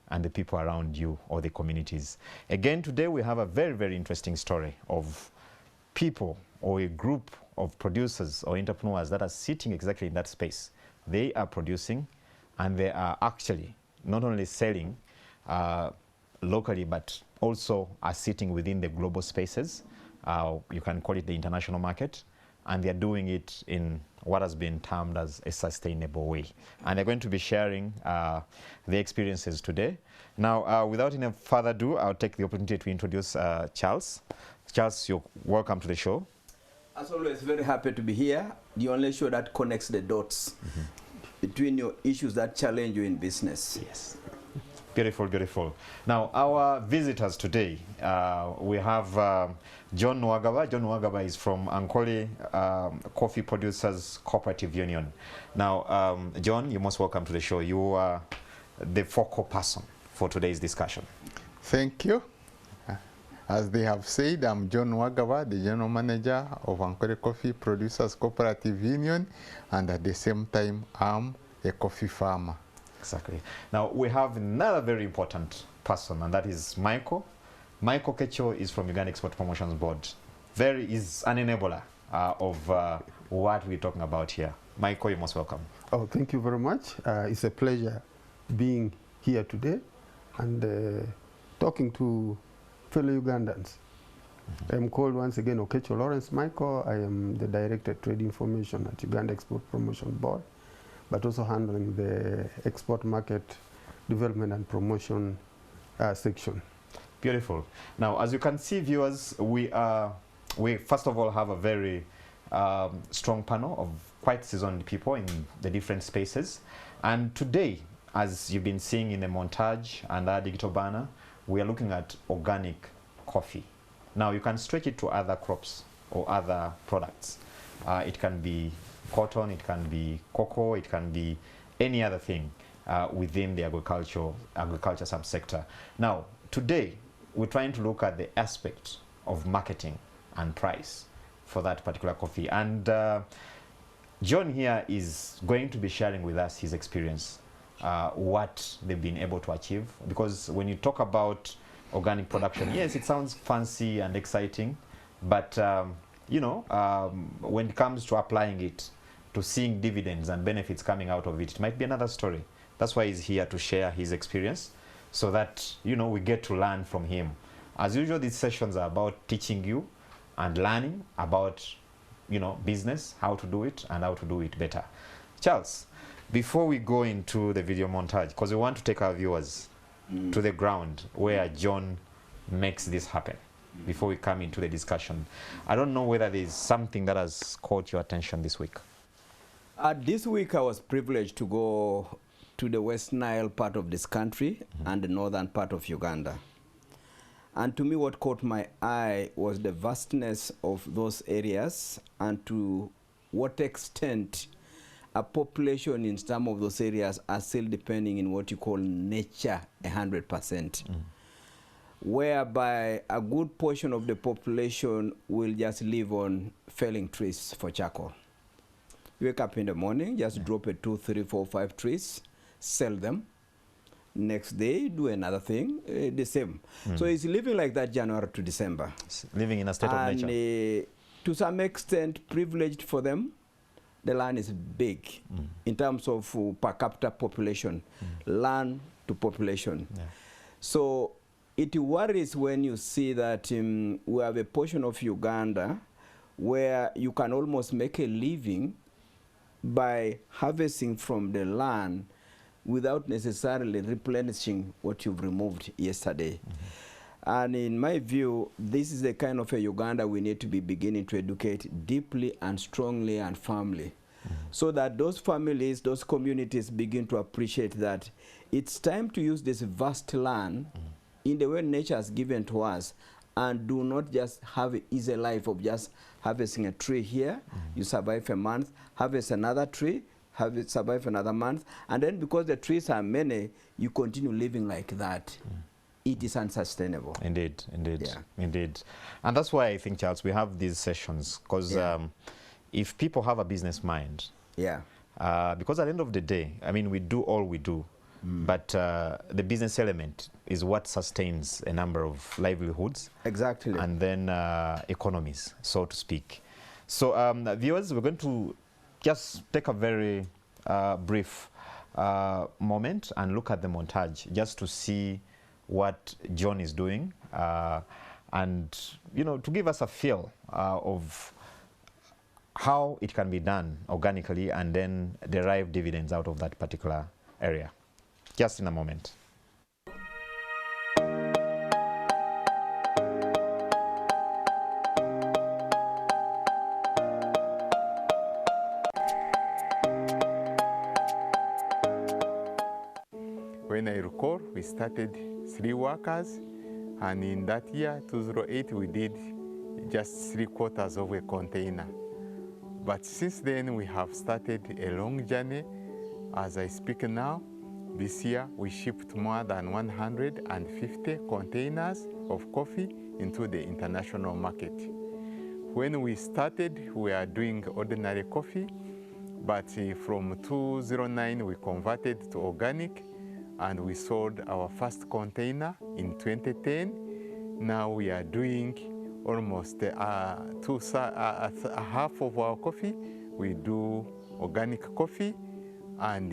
and the people around you or the communities. Again, today we have a very, very interesting story of people or a group of producers or entrepreneurs that are sitting exactly in that space. They are producing and they are actually not only selling locally, but also are sitting within the global spaces. You can call it the international market, and they're doing it in what has been termed as a sustainable way. And they're going to be sharing their experiences today. Now, without any further ado, I'll take the opportunity to introduce Charles. Charles, you're welcome to the show. As always, very happy to be here. The only show that connects the dots between your issues that challenge you in business. Yes. Beautiful, beautiful. Now, our visitors today, we have John Nwagaba. John Nwagaba is from Ankole Coffee Producers Cooperative Union. Now, John, you're most welcome to the show. You are the focal person for today's discussion. Thank you. As they have said, I'm John Nwagaba, the General Manager of Ankole Coffee Producers Cooperative Union, and at the same time, I'm a coffee farmer. Exactly. Now, we have another very important person, and that is Michael. Michael Kecho is from Uganda Export Promotions Board. Is an enabler of what we're talking about here. Michael, you're most welcome. Oh, thank you very much. It's a pleasure being here today and talking to fellow Ugandans. I'm called once again Okecho Lawrence Michael. I am the Director of Trade Information at Uganda Export Promotion Board, but also handling the export market development and promotion section. Beautiful. Now, as you can see, viewers, we first of all have a very strong panel of quite seasoned people in the different spaces. And today, as you've been seeing in the montage and our digital banner, we are looking at organic coffee. Now, you can stretch it to other crops or other products. It can be cotton, it can be cocoa, it can be any other thing within the agriculture subsector. Now, today, we're trying to look at the aspect of marketing and price for that particular coffee. And John here is going to be sharing with us his experience, what they've been able to achieve. Because when you talk about organic production, yes, it sounds fancy and exciting, but you know, when it comes to applying it, to seeing dividends and benefits coming out of it, it might be another story. That's why he's here to share his experience, so that, you know, we get to learn from him. As usual, these sessions are about teaching you and learning about, you know, business, how to do it and how to do it better. Charles, before we go into the video montage, because we want to take our viewers to the ground where John makes this happen before we come into the discussion, I don't know whether there's something that has caught your attention this week. This week I was privileged to go to the West Nile part of this country and the northern part of Uganda. And to me, what caught my eye was the vastness of those areas and to what extent a population in some of those areas are still depending in what you call nature 100%. Whereby a good portion of the population will just live on felling trees for charcoal. You wake up in the morning, just drop 2, 3, 4, 5 trees, sell them. Next day, do another thing, the same. So it's living like that January to December. It's living in a state of nature. To some extent, privileged for them. The land is big in terms of per capita population, land to population. Yeah. So it worries when you see that we have a portion of Uganda where you can almost make a living by harvesting from the land without necessarily replenishing what you've removed yesterday. And in my view, this is the kind of a Uganda we need to be beginning to educate deeply and strongly and firmly, so that those families, those communities begin to appreciate that it's time to use this vast land in the way nature has given to us, and do not just have an easy life of just harvesting a tree here, you survive a month, harvest another tree, survive another month, and then because the trees are many, you continue living like that. It is unsustainable. Indeed, indeed, indeed. And that's why I think, Charles, we have these sessions, because if people have a business mind, because at the end of the day, I mean, we do all we do but the business element is what sustains a number of livelihoods. Exactly. And then economies, so to speak. So viewers, we're going to just take a very brief moment and look at the montage just to see what John is doing and, you know, to give us a feel of how it can be done organically and then derive dividends out of that particular area. Just in a moment. When I recall, we started 3 workers, and in that year, 2008, we did just 3/4 of a container. But since then, we have started a long journey. As I speak now, this year, we shipped more than 150 containers of coffee into the international market. When we started, we were doing ordinary coffee, but from 2009, we converted to organic, and we sold our first container in 2010. Now we are doing almost half of our coffee. We do organic coffee, and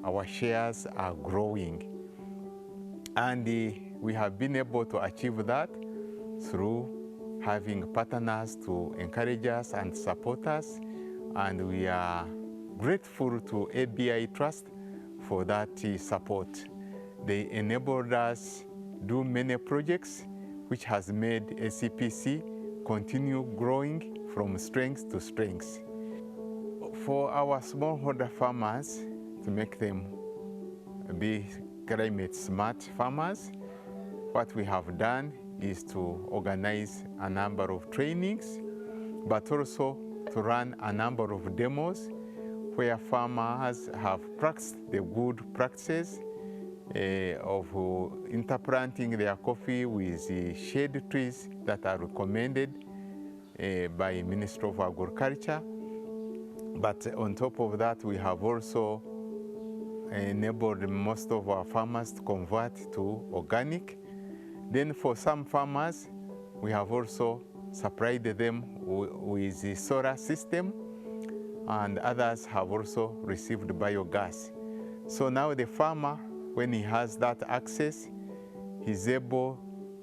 our shares are growing. And we have been able to achieve that through having partners to encourage us and support us. And we are grateful to ABI Trust for that support. They enabled us do many projects, which has made ACPC continue growing from strength to strength. For our smallholder farmers, to make them be climate smart farmers, what we have done is to organize a number of trainings, but also to run a number of demos where farmers have practiced the good practices of interplanting their coffee with shade trees that are recommended by Ministry of Agriculture. But on top of that, we have also enabled most of our farmers to convert to organic. Then for some farmers, we have also supplied them with the solar system, and others have also received biogas. So now the farmer, when he has that access, he's able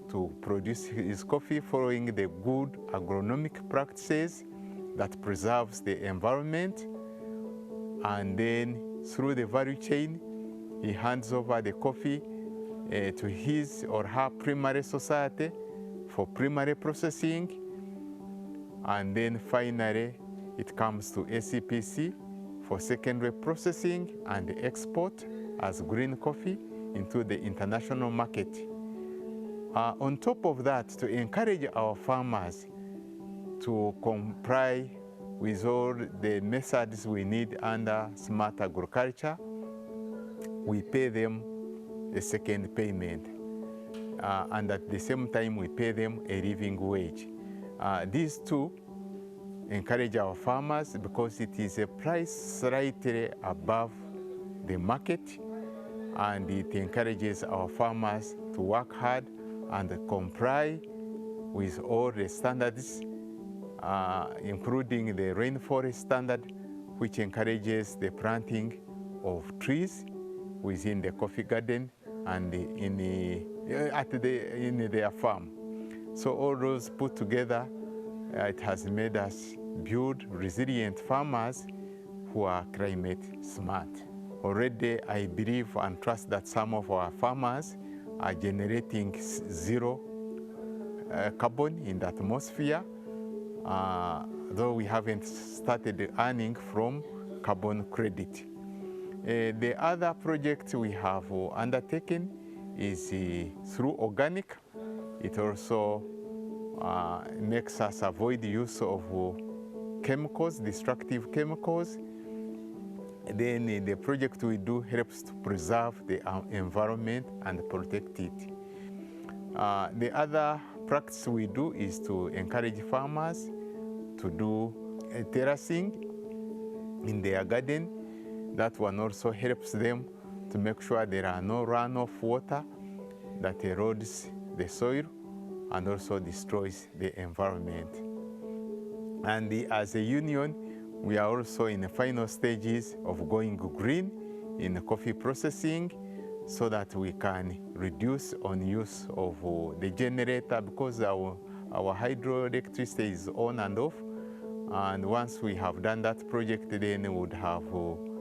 to produce his coffee following the good agronomic practices that preserves the environment. And then through the value chain, he hands over the coffee to his or her primary society for primary processing. And then finally, it comes to ACPC for secondary processing and export as green coffee into the international market. On top of that, to encourage our farmers to comply with all the methods we need under smart agriculture, we pay them a second payment. And at the same time, we pay them a living wage. These two encourage our farmers because it is a price slightly above the market, and it encourages our farmers to work hard and comply with all the standards, including the rainforest standard, which encourages the planting of trees within the coffee garden and in their farm. So all those put together, it has made us build resilient farmers who are climate smart. Already, I believe and trust that some of our farmers are generating zero carbon in the atmosphere, though we haven't started earning from carbon credit. The other project we have undertaken is through organic. It also makes us avoid the use of chemicals, destructive chemicals. Then the project we do helps to preserve the environment and protect it. The other practice we do is to encourage farmers to do terracing in their garden. That one also helps them to make sure there are no runoff water that erodes the soil and also destroys the environment. And as a union, we are also in the final stages of going green in coffee processing so that we can reduce on use of the generator, because our hydroelectricity is on and off. And once we have done that project, then we would have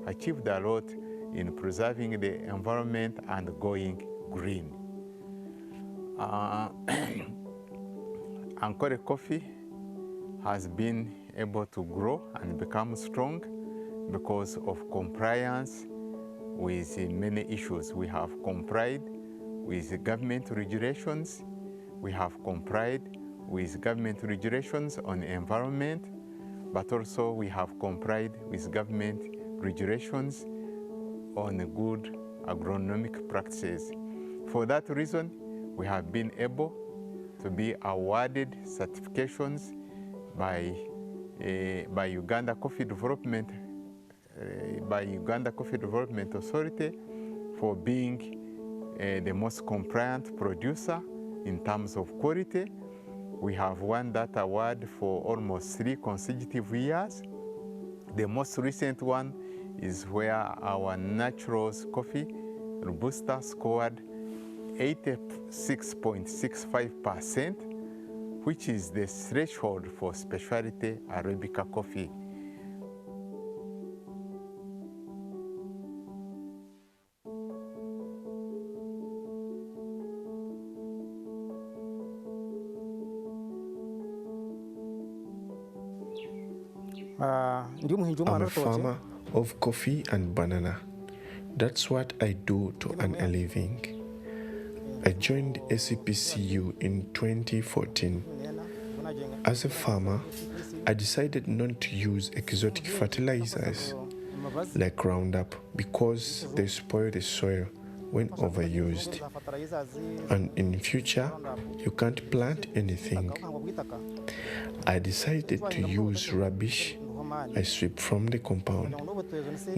achieved a lot in preserving the environment and going green. Ankole Coffee has been able to grow and become strong because of compliance with many issues. We have complied with government regulations. We have complied with government regulations on environment, but also we have complied with government regulations on good agronomic practices. For that reason, we have been able to be awarded certifications by Uganda Coffee Development Authority for being the most compliant producer in terms of quality. We have won that award for almost 3 consecutive years. The most recent one is where our Naturals coffee, Robusta, scored 86.65%, which is the threshold for specialty Arabica coffee. I'm a farmer of coffee and banana. That's what I do to earn a living. I joined SCPCU in 2014. As a farmer, I decided not to use exotic fertilizers like Roundup because they spoil the soil when overused. And in future, you can't plant anything. I decided to use rubbish I sweep from the compound,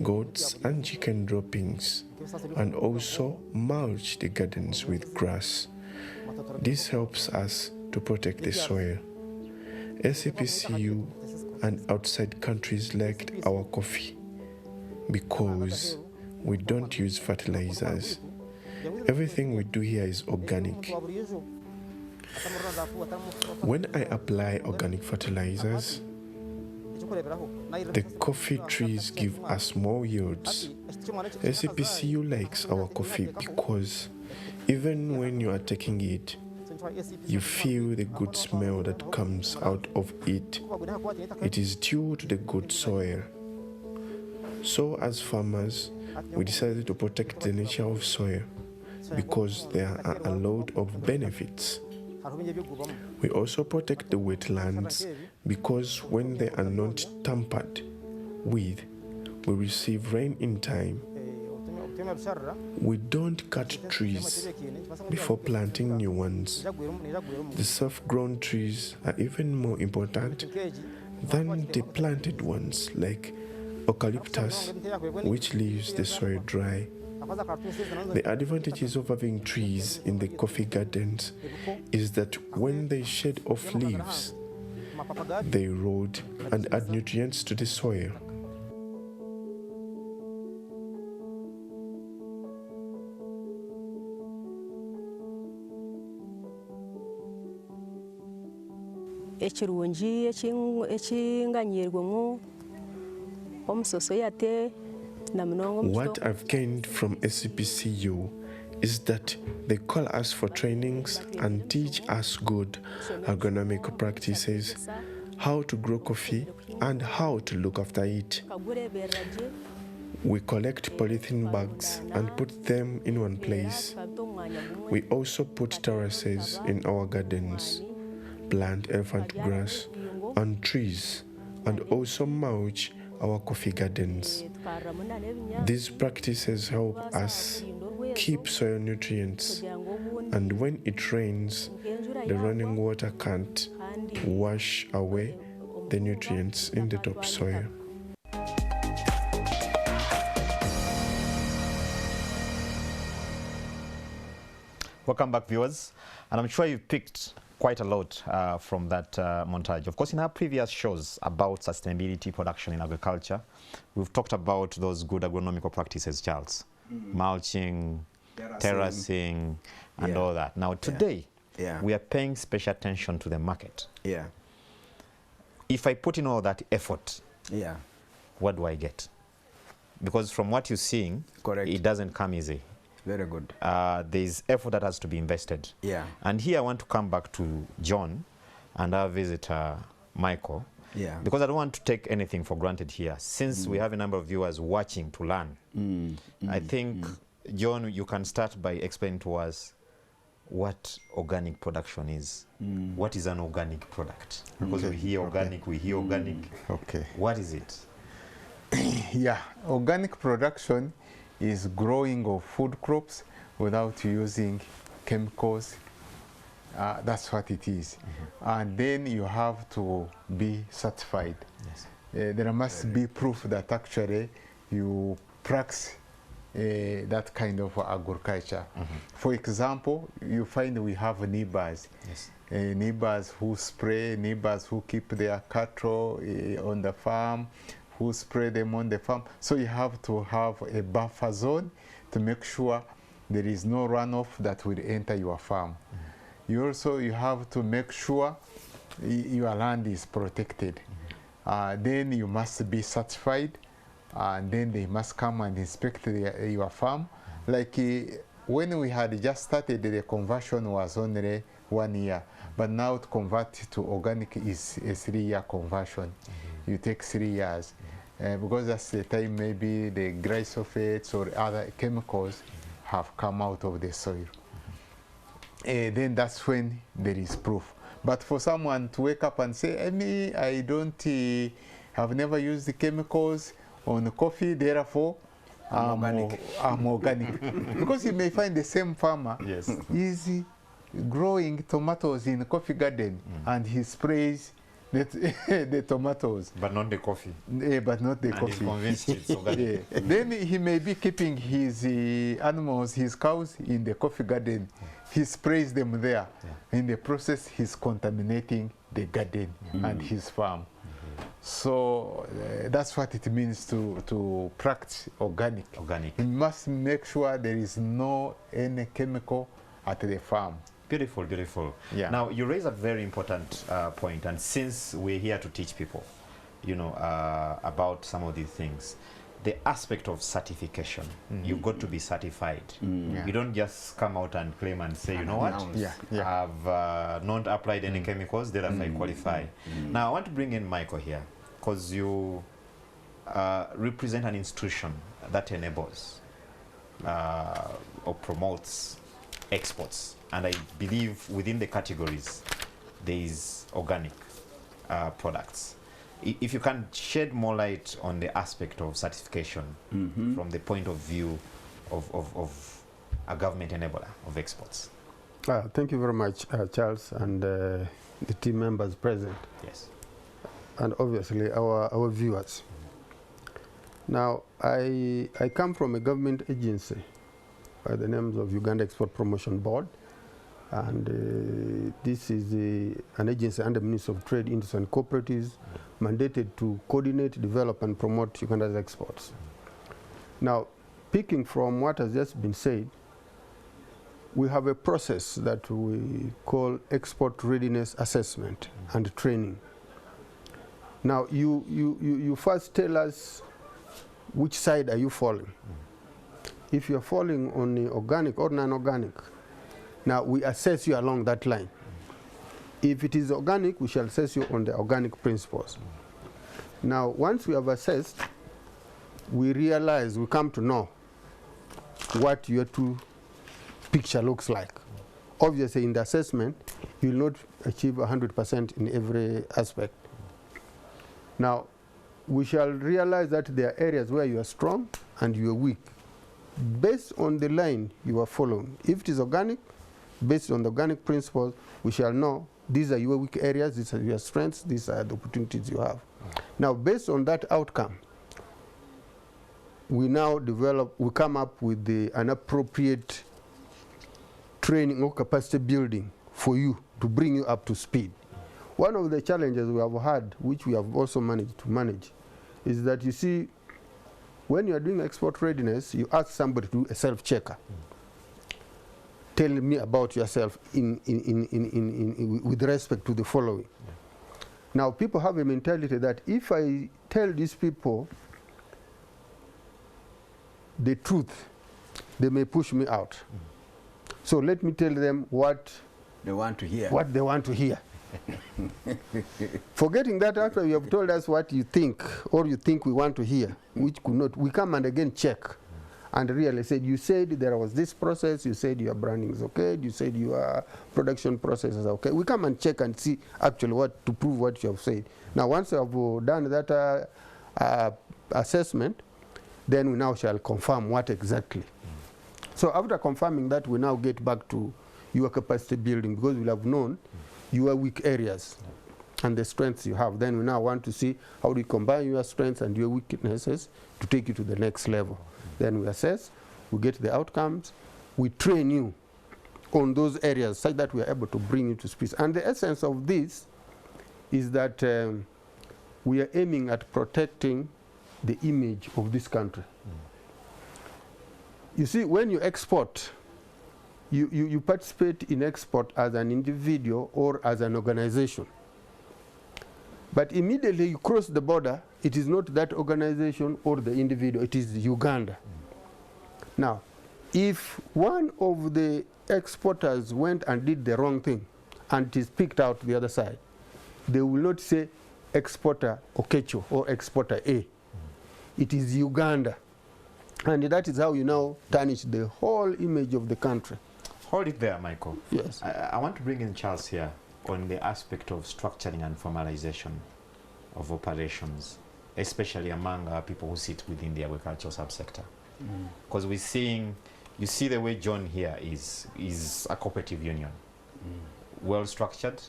goats and chicken droppings, and also mulch the gardens with grass. This helps us to protect the soil. SCPCU and outside countries liked our coffee because we don't use fertilizers. Everything we do here is organic. When I apply organic fertilizers, the coffee trees give us more yields. SCPCU likes our coffee because even when you are taking it, you feel the good smell that comes out of it. It is due to the good soil. So as farmers, we decided to protect the nature of soil because there are a lot of benefits. We also protect the wetlands because when they are not tampered with, we receive rain in time. We don't cut trees before planting new ones. The self-grown trees are even more important than the planted ones, like eucalyptus, which leaves the soil dry. The advantages of having trees in the coffee gardens is that when they shed off leaves, they erode and add nutrients to the soil. Ekirungi ekinganyirwemu omusoso yate. What I've gained from SCPCU is that they call us for trainings and teach us good agronomic practices, how to grow coffee and how to look after it. We collect polythene bags and put them in one place. We also put terraces in our gardens, plant elephant grass and trees, and also mulch our coffee gardens. These practices help us keep soil nutrients, and when it rains, the running water can't wash away the nutrients in the topsoil. Welcome back, viewers. And I'm sure you've picked quite a lot from that montage. Of course, in our previous shows about sustainability production in agriculture, we've talked about those good agronomical practices, Charles. Mulching, terracing, and all that. Now, today, we are paying special attention to the market. If I put in all that effort, what do I get? Because from what you're seeing, it doesn't come easy. Very good. There's effort that has to be invested. And here I want to come back to John and our visitor, Michael, because I don't want to take anything for granted here. Since we have a number of viewers watching to learn, I think, John, you can start by explaining to us what organic production is. What is an organic product? Because we hear organic, we hear organic. What is it? Organic production is growing of food crops without using chemicals. That's what it is. And then you have to be certified. There must be proof that actually you practice that kind of agriculture. For example, you find we have neighbors. Neighbors who spray, neighbors who keep their cattle on the farm, who spray them on the farm. So you have to have a buffer zone to make sure there is no runoff that will enter your farm. You have to make sure your land is protected. Then you must be certified, and then they must come and inspect your farm. Like when we had just started, the conversion was only 1 year, but now to convert to organic is a 3-year conversion. You take 3 years, because that's the time maybe the glyphosates or other chemicals have come out of the soil. Then that's when there is proof. But for someone to wake up and say, I have never used the chemicals on coffee, therefore I'm organic. Because you may find the same farmer is growing tomatoes in the coffee garden, and he sprays the tomatoes. But not the coffee. But not the coffee. He's convinced it's organic. Then he may be keeping his animals, his cows in the coffee garden. He sprays them there. In the process, he's contaminating the garden and his farm. So that's what it means to practice organic. You must make sure there is no any chemical at the farm. Beautiful, beautiful. Now, you raise a very important point, and since we're here to teach people, about some of these things, the aspect of certification, you've got to be certified. You don't just come out and claim and say, you know what, I've not applied any chemicals, therefore I qualify. Now, I want to bring in Michael here, because you represent an institution that enables or promotes exports. And I believe within the categories, there is organic products. If you can shed more light on the aspect of certification from the point of view of a government enabler of exports. Thank you very much, Charles, and the team members present. And obviously our viewers. Now, I come from a government agency by the names of Uganda Export Promotion Board. And this is an agency under the Ministry of Trade, Industry and Cooperatives, mandated to coordinate, develop and promote Uganda's exports. Now, picking from what has just been said, we have a process that we call export readiness assessment and training. Now, you first tell us which side are you falling. If you're falling on the organic or non-organic, now we assess you along that line. If it is organic, we shall assess you on the organic principles. Now, once we have assessed, we realize, we come to know what your true picture looks like. Obviously, in the assessment, you will not achieve 100% in every aspect. Now, we shall realize that there are areas where you are strong and you are weak, based on the line you are following. If it is organic, based on the organic principles, we shall know these are your weak areas, these are your strengths, these are the opportunities you have. Now, based on that outcome, we now come up with an appropriate training or capacity building for you to bring you up to speed. One of the challenges we have had, which we have also managed to manage, is that you see, when you are doing export readiness, you ask somebody to do a self-checker. Tell me about yourself with respect to the following. Now, people have a mentality that if I tell these people the truth, they may push me out. So let me tell them what They want to hear. What they want to hear. Forgetting that after you have told us what you think, or you think we want to hear, which could not, we come and again check and really said, you said there was this process, you said your branding is okay, you said your production process is okay. We come and check and see actually what to prove what you have said. Now once you have done that assessment, then we now shall confirm what exactly. So after confirming that, we now get back to your capacity building, because we'll have known your weak areas and the strengths you have. Then we now want to see how do you combine your strengths and your weaknesses to take you to the next level. Then we assess, we get the outcomes, we train you on those areas such that we are able to bring you to speed. And the essence of this is that we are aiming at protecting the image of this country. You see, when you export, you participate in export as an individual or as an organization. But immediately you cross the border, it is not that organization or the individual, it is Uganda. Now, if one of the exporters went and did the wrong thing and it is picked out the other side, they will not say exporter Okecho or exporter A. It is Uganda. And that is how you now tarnish the whole image of the country. Hold it there, Michael. Yes. I want to bring in Charles here on the aspect of structuring and formalization of operations, especially among people who sit within the agricultural subsector. Because we're seeing, you see the way John here is a cooperative union, well structured,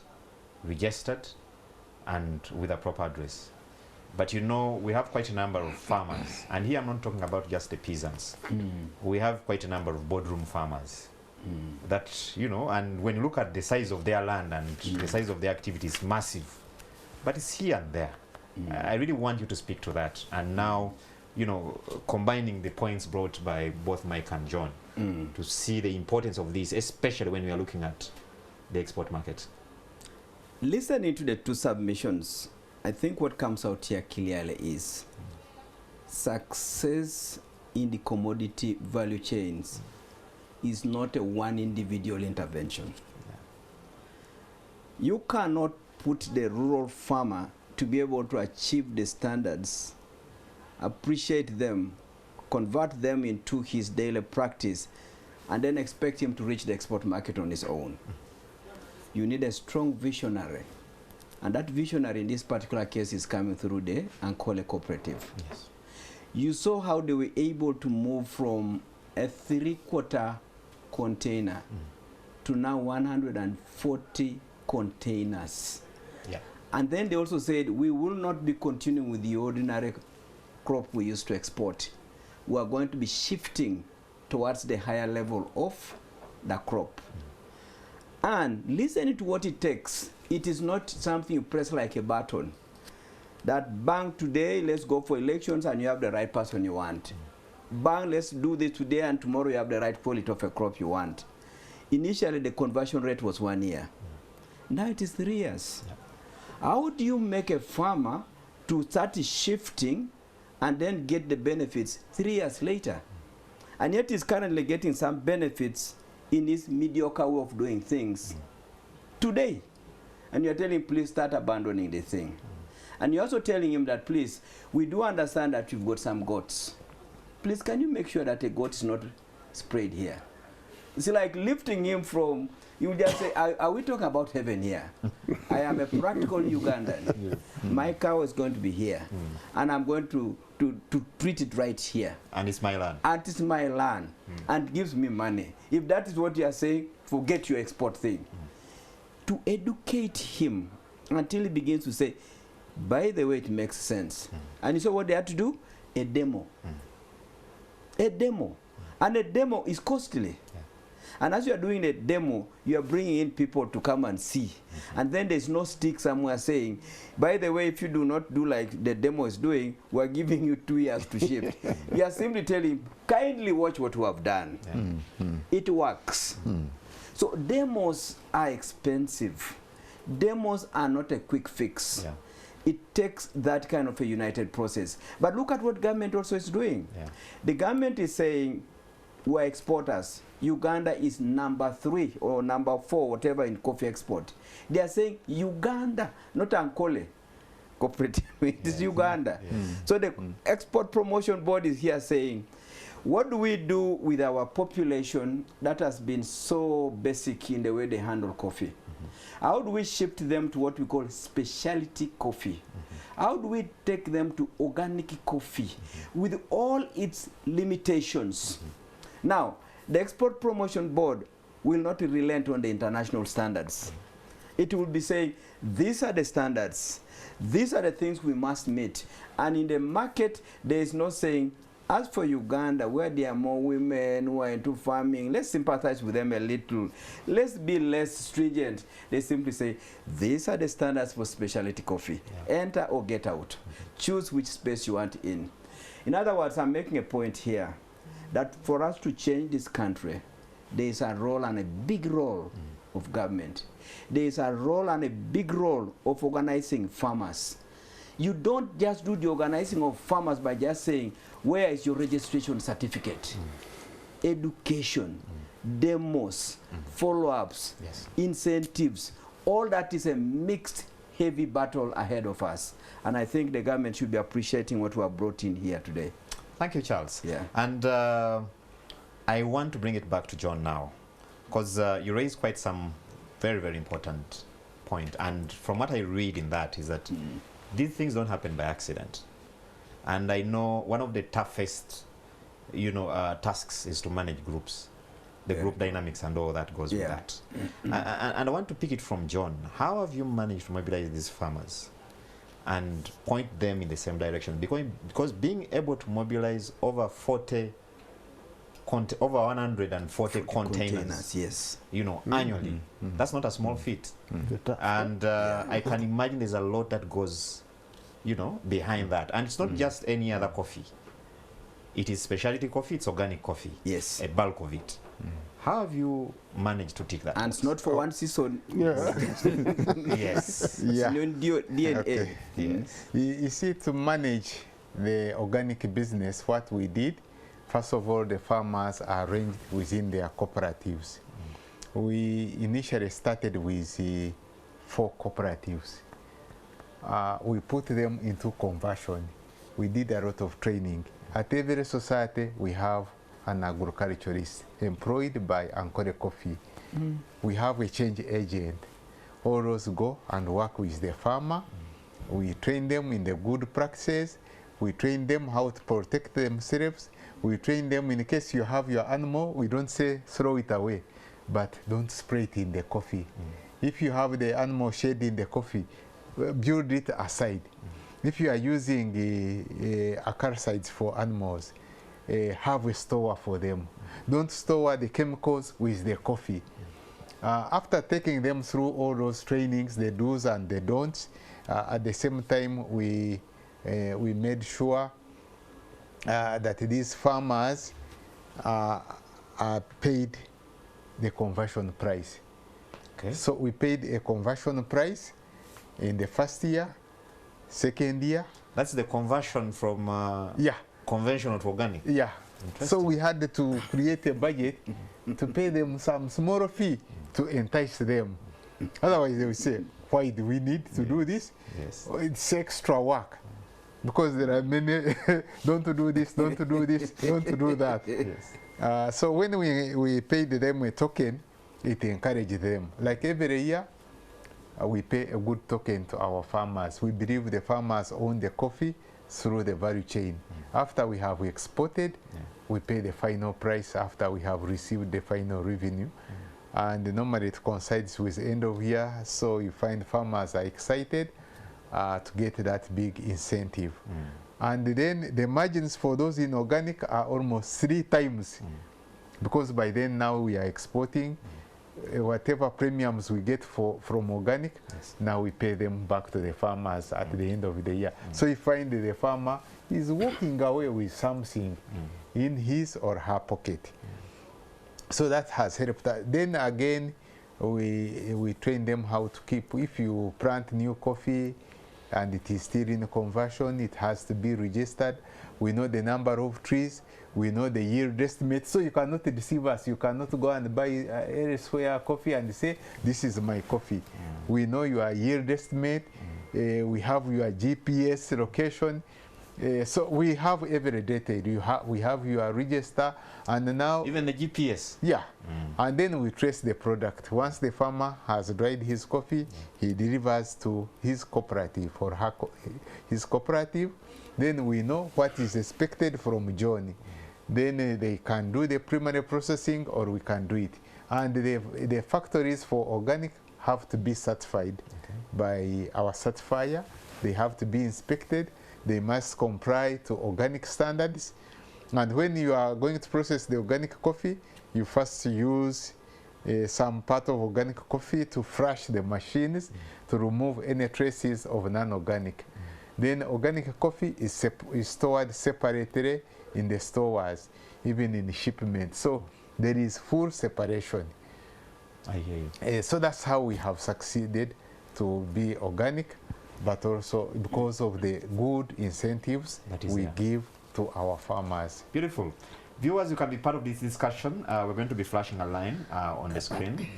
registered, and with a proper address. But you know, we have quite a number of farmers, and here I'm not talking about just the peasants. We have quite a number of boardroom farmers that, you know, and when you look at the size of their land and the size of their activities, massive. But it's here and there. I really want you to speak to that. And now, you know, combining the points brought by both Mike and John to see the importance of this, especially when we are looking at the export market. Listening to the two submissions, I think what comes out here clearly is success in the commodity value chains is not a one individual intervention. You cannot put the rural farmer to be able to achieve the standards, appreciate them, convert them into his daily practice, and then expect him to reach the export market on his own. You need a strong visionary. And that visionary in this particular case is coming through the Ankole cooperative. Yes. You saw how they were able to move from a 3/4 container to now 140 containers. Yeah. And then they also said, we will not be continuing with the ordinary crop we used to export. We are going to be shifting towards the higher level of the crop. And listening to what it takes, it is not something you press like a button. That bang today, let's go for elections and you have the right person you want. Bang, let's do this today and tomorrow you have the right quality of a crop you want. Initially the conversion rate was 1 year. Now it is 3 years. How do you make a farmer to start shifting and then get the benefits 3 years later? And yet he's currently getting some benefits in his mediocre way of doing things today. And you're telling him, please start abandoning the thing. And you're also telling him that, please, we do understand that you've got some goats. Please, can you make sure that a goat is not sprayed here? It's like lifting him from, you just say, are we talking about heaven here? I am a practical Ugandan. My cow is going to be here. And I'm going to treat it right here. And it's my land. And it's my land. And gives me money. If that is what you are saying, forget your export thing. To educate him until he begins to say, by the way, it makes sense. And you saw what they had to do? A demo. A demo. And a demo is costly. And as you are doing a demo, you are bringing in people to come and see. And then there's no stick somewhere saying, by the way, if you do not do like the demo is doing, we're giving you 2 years to shift. You are simply telling, kindly watch what we have done. It works. So demos are expensive. Demos are not a quick fix. Yeah. It takes that kind of a united process. But look at what government also is doing. Yeah. The government is saying, we're exporters. Uganda is number 3 or number 4, whatever, in coffee export. They are saying Uganda, not Ankole cooperative. It is Uganda. So the export promotion board is here saying, what do we do with our population that has been so basic in the way they handle coffee? How do we shift them to what we call specialty coffee? How do we take them to organic coffee with all its limitations? Now, the Export Promotion Board will not relent on the international standards. It will be saying, these are the standards. These are the things we must meet. And in the market, there is no saying, as for Uganda, where there are more women who are into farming, let's sympathize with them a little. Let's be less stringent. They simply say, these are the standards for specialty coffee. Enter or get out. Choose which space you want in. In other words, I'm making a point here that for us to change this country, there is a role and a big role of government. There is a role and a big role of organizing farmers. You don't just do the organizing of farmers by just saying, where is your registration certificate? Education, demos, follow-ups, incentives, all that is a mixed, heavy battle ahead of us. And I think the government should be appreciating what we have brought in here today. Thank you, Charles. Yeah. And I want to bring it back to John now, because you raised quite some very, very important point. And from what I read in that is that these things don't happen by accident. And I know one of the toughest, tasks is to manage groups, the group dynamics and all that goes with that. And I want to pick it from John. How have you managed to mobilize these farmers and point them in the same direction? Because being able to mobilize over 140 containers, yes, annually, that's not a small feat. And I can imagine there's a lot that goes, behind that. And it's not just any other coffee. It is specialty coffee, it's organic coffee. Yes. A bulk of it. How have you managed to tick that? And it's not for one season. Yes. DNA. Okay. Yes. You see, to manage the organic business, what we did, first of all, the farmers are arranged within their cooperatives. We initially started with 4 cooperatives. We put them into conversion. We did a lot of training. At every society, we have an agriculturist employed by Ankole Coffee. We have a change agent. All those go and work with the farmer. We train them in the good practices. We train them how to protect themselves. We train them in case you have your animal, we don't say throw it away, but don't spray it in the coffee. If you have the animal shed in the coffee, build it aside. If you are using acaricides for animals, have a store for them. Don't store the chemicals with the coffee. After taking them through all those trainings, the do's and the don'ts, at the same time we made sure that these farmers are paid the conversion price. Okay. So we paid a conversion price in the first year, second year. That's the conversion from conventional to organic. Yeah. So we had to create a budget to pay them some small fee to entice them. Otherwise they will say, why do we need to do this? Yes. It's extra work. Because there are many, don't do this, don't do this, don't do that. Yes. So when we paid them a token, it encouraged them. Like every year, we pay a good token to our farmers. We believe the farmers own the coffee through the value chain. After we have exported, we pay the final price after we have received the final revenue. And normally it coincides with the end of year, so you find farmers are excited to get that big incentive. And then the margins for those in organic are almost 3 times because by then now we are exporting. Whatever premiums we get from organic, now we pay them back to the farmers at the end of the year. So you find that the farmer is walking away with something in his or her pocket. So that has helped. Then again, we train them how to keep. If you plant new coffee and it is still in conversion, it has to be registered. We know the number of trees. We know the yield estimate. So you cannot deceive us. You cannot go and buy elsewhere coffee and say, this is my coffee. We know your yield estimate. We have your GPS location. So we have every detail. We have your register, and now even the GPS. Yeah, and then we trace the product. Once the farmer has dried his coffee, he delivers to his cooperative or his cooperative. Then we know what is expected from John. Then they can do the primary processing, or we can do it. And the factories for organic have to be certified by our certifier. They have to be inspected. They must comply to organic standards. And when you are going to process the organic coffee, you first use some part of organic coffee to flush the machines to remove any traces of non-organic. Then organic coffee is stored separately in the stores, even in shipment. So there is full separation. I hear you. So that's how we have succeeded to be organic, but also because of the good incentives we give to our farmers. Beautiful. Viewers, you can be part of this discussion. We're going to be flashing a line on the screen.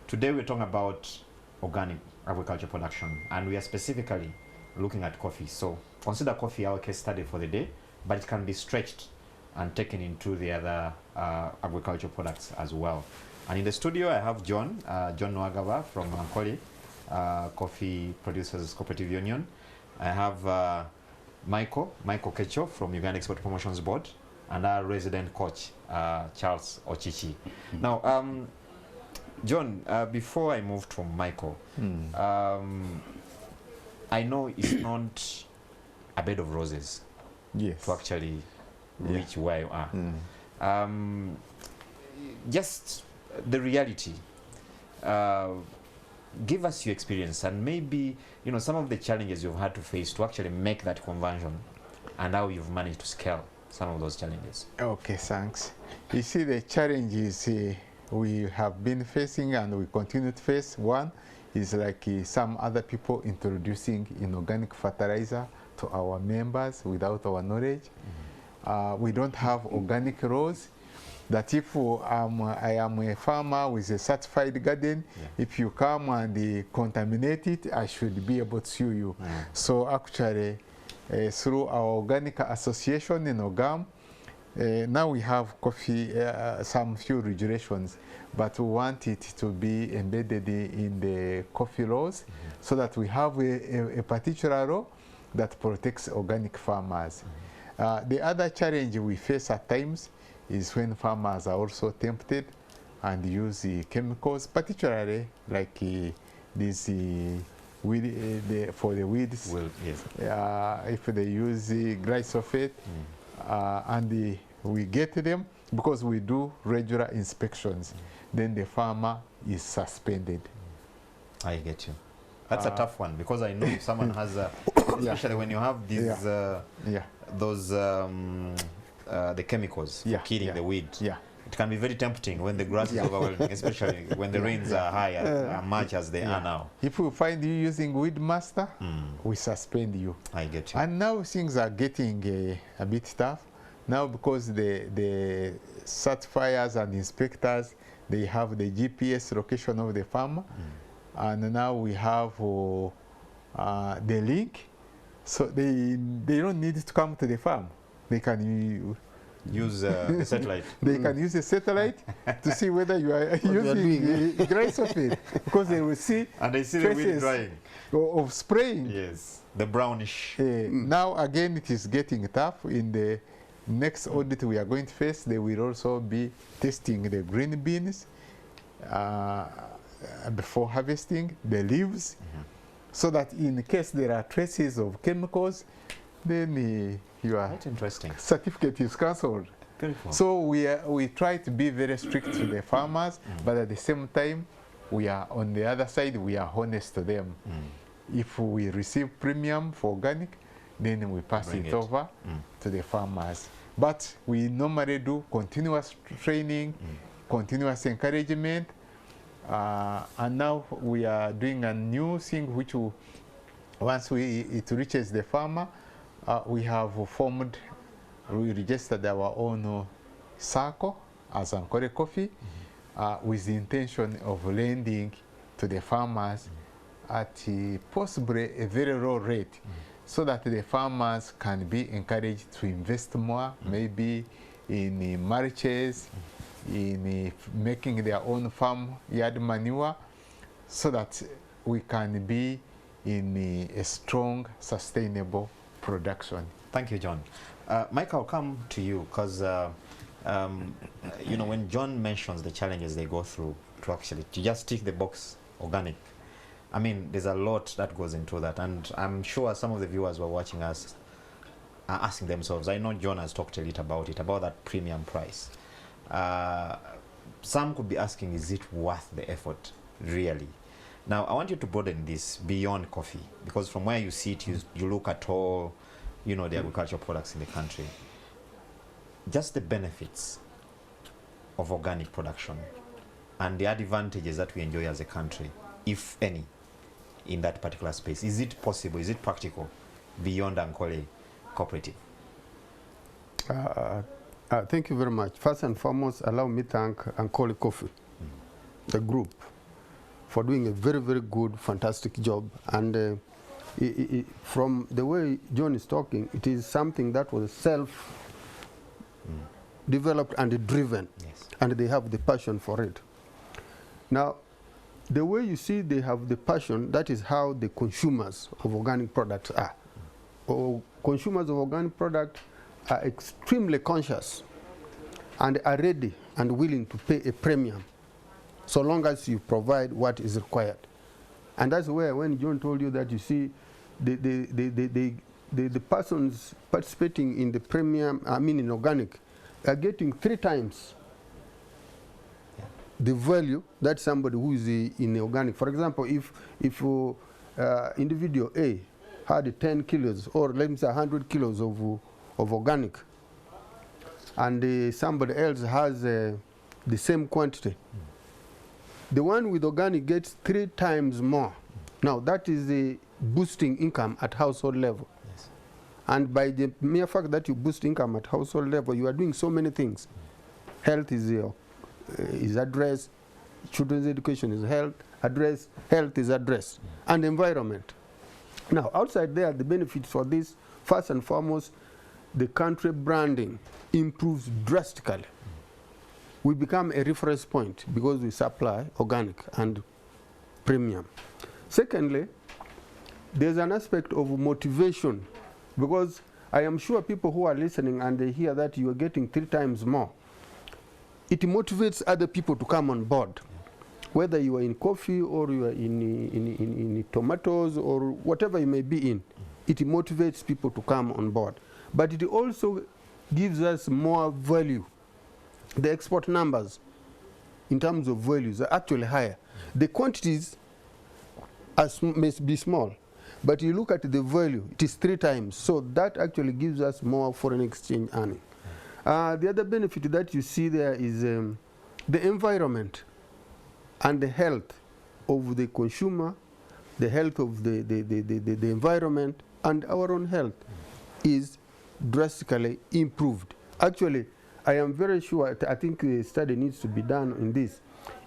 Today we're talking about organic agriculture production, and we are specifically looking at coffee. So consider coffee our case study for the day, but it can be stretched and taken into the other agricultural products as well. And in the studio, I have John Nwagaba from Ankole Coffee Producers Cooperative Union. I have Michael Kecho from Uganda Export Promotions Board, and our resident coach, Charles Ochichi. Now, John, before I move to Michael, I know it's not a bed of roses to actually reach where you are. Just the reality. Give us your experience, and maybe some of the challenges you've had to face to actually make that conversion, and how you've managed to scale some of those challenges. Okay, thanks. You see, the challenges we have been facing and we continue to face. One is like some other people introducing inorganic fertilizer to our members without our knowledge. We don't have organic laws that if I am a farmer with a certified garden, if you come and contaminate it, I should be able to sue you. So actually, through our organic association in Ogam, now we have coffee, some few regulations, but we want it to be embedded in the coffee laws so that we have a particular law that protects organic farmers. The other challenge we face at times is when farmers are also tempted and use the chemicals, particularly like this for the weeds. Well, yes. If they use the glyphosate, and we get them because we do regular inspections, then the farmer is suspended. I get you. That's a tough one, because I know if someone has especially when you have these those the chemicals for killing the weed. It can be very tempting when the grass is overwhelming, especially when the rains are high as much as they are now. If we find you using Weed Master, we suspend you. I get you. And now things are getting a bit tough. Now because the certifiers and inspectors, they have the GPS location of the farmer, and now we have the link, so they don't need to come to the farm. They can use the satellite. They can use a satellite to see whether you are using glyphosate, because they will see and they see the weed drying of spraying. Yes, the brownish. Now again, it is getting tough. In the next audit we are going to face, they will also be testing the green beans before harvesting, the leaves, so that in case there are traces of chemicals, then your certificate is cancelled. Beautiful. So we try to be very strict to the farmers, but at the same time, we are on the other side, we are honest to them. If we receive premium for organic, then we pass it over to the farmers. But we normally do continuous training, continuous encouragement, and now we are doing a new thing which will, once it reaches the farmer, we have formed, we registered our own circle as Ankole Coffee with the intention of lending to the farmers at possibly a very low rate, so that the farmers can be encouraged to invest more, maybe in mulches, in making their own farm yard manure, so that we can be in a strong, sustainable production. Thank you, John. Mike, I'll come to you because, you know, when John mentions the challenges they go through to just tick the box organic, I mean, there's a lot that goes into that, and I'm sure some of the viewers who are watching us are asking themselves, I know John has talked a little about it, about that premium price. Some could be asking, is it worth the effort, really? Now, I want you to broaden this beyond coffee, because from where you sit, you look at all, you know, the agricultural products in the country. Just the benefits of organic production and the advantages that we enjoy as a country, if any, in that particular space. Is it possible, is it practical beyond Ankole Cooperative? Thank you very much. First and foremost, allow me to thank Ankole Coffee, the group, for doing a very, very good, fantastic job. And from the way John is talking, it is something that was self-developed and driven, and they have the passion for it. Now, the way you see they have the passion, that is how the consumers of organic products are. Consumers of organic products are extremely conscious and are ready and willing to pay a premium so long as you provide what is required. And that's where, when John told you that, you see the persons participating in the premium, I mean in organic, are getting 3 times the value that somebody who is in the organic. For example, if individual A had 10 kilos, or let me say 100 kilos of organic, and somebody else has the same quantity, the one with organic gets 3 times more. Now, that is the boosting income at household level. And by the mere fact that you boost income at household level, you are doing so many things. Health is addressed, children's education is health is addressed, and environment. Now, outside there, the benefits for this, first and foremost, the country branding improves drastically. We become a reference point because we supply organic and premium. Secondly, there's an aspect of motivation, because I am sure people who are listening and they hear that you are getting 3 times more, it motivates other people to come on board. Whether you are in coffee or you are in tomatoes or whatever you may be in, it motivates people to come on board. But it also gives us more value. The export numbers in terms of values are actually higher. The quantities may be small, but you look at the value, it is 3 times. So that actually gives us more foreign exchange earning. The other benefit that you see there is the environment and the health of the consumer, the health of the environment, and our own health is drastically improved. Actually, I am very sure, I think a study needs to be done in this.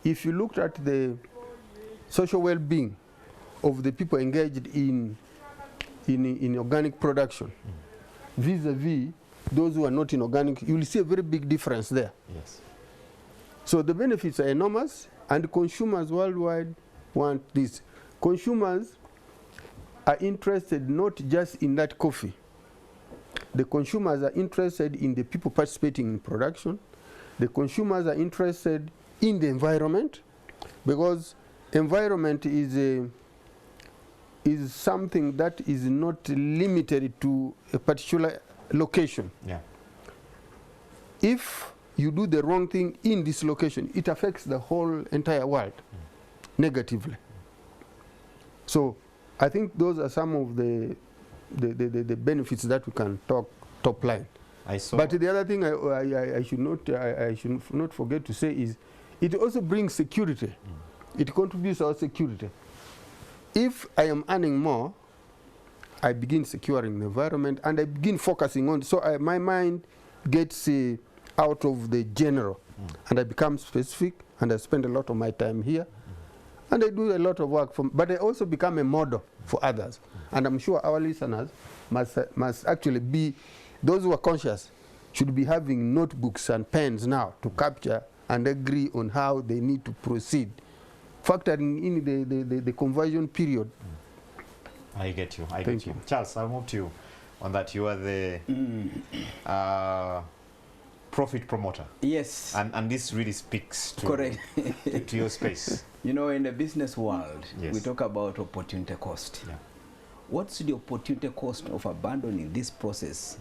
If you looked at the social well-being of the people engaged in organic production, vis-a-vis those who are not in organic, you will see a very big difference there. Yes. So the benefits are enormous, and consumers worldwide want this. Consumers are interested not just in that coffee. The consumers are interested in the people participating in production. The consumers are interested in the environment, because environment is something that is not limited to a particular location. Yeah. if you do the wrong thing in this location, it affects the whole entire world negatively. So I think those are some of the benefits that we can talk top line. But the other thing I should not forget to say is it also brings security. It contributes to our security. If I am earning more, I begin securing the environment and I begin focusing on, so my mind gets out of the general and I become specific and I spend a lot of my time here and I do a lot of work, but I also become a model for others. And I'm sure our listeners must actually be, those who are conscious should be having notebooks and pens now to capture and agree on how they need to proceed, factoring in the conversion period. I get you. I get you. Charles, I'll move to you on that. You are the profit promoter. Yes. And this really speaks to, correct. to your space. You know, in the business world, yes, we talk about opportunity cost. Yeah. What's the opportunity cost of abandoning this process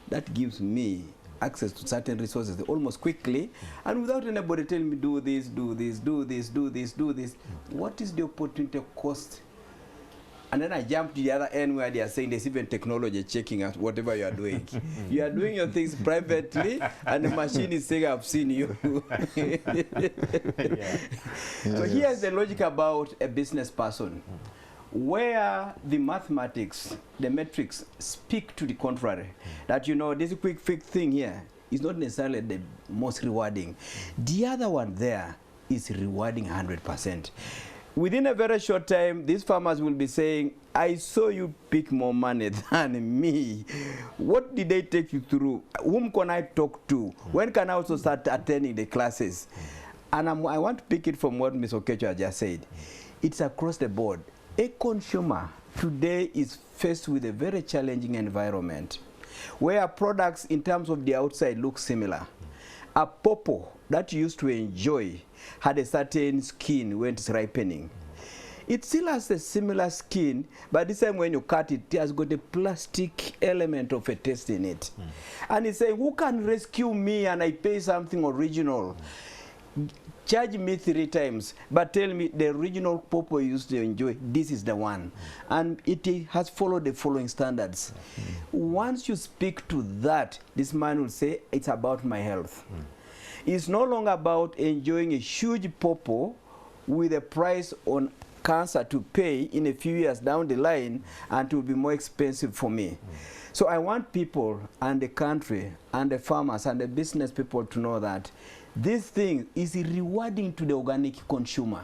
that gives me access to certain resources almost quickly and without anybody telling me do this, do this, do this, do this, do this? What is the opportunity cost? And then I jump to the other end where they are saying there's even technology checking out whatever you are doing. You are doing your things privately and the machine is saying, I've seen you. So here's the logic about a business person. Where the mathematics, the metrics speak to the contrary, that you know this quick fix thing here is not necessarily the most rewarding. The other one there is rewarding 100%. Within a very short time, these farmers will be saying, I saw you pick more money than me. What did they take you through? Whom can I talk to? When can I also start attending the classes? And I want to pick it from what Ms. Okecho just said. It's across the board. A consumer today is faced with a very challenging environment where products in terms of the outside look similar. A pawpaw that you used to enjoy had a certain skin when it's ripening. It still has a similar skin, but this time when you cut it, it has got a plastic element of a taste in it. And it's saying, who can rescue me and I pay something original? Charge me 3 times, but tell me the original pawpaw you used to enjoy, this is the one. And it has followed the following standards. Once you speak to that, this man will say, it's about my health. It's no longer about enjoying a huge pawpaw with a price on cancer to pay in a few years down the line, and it will be more expensive for me. So I want people and the country and the farmers and the business people to know that this thing is rewarding to the organic consumer.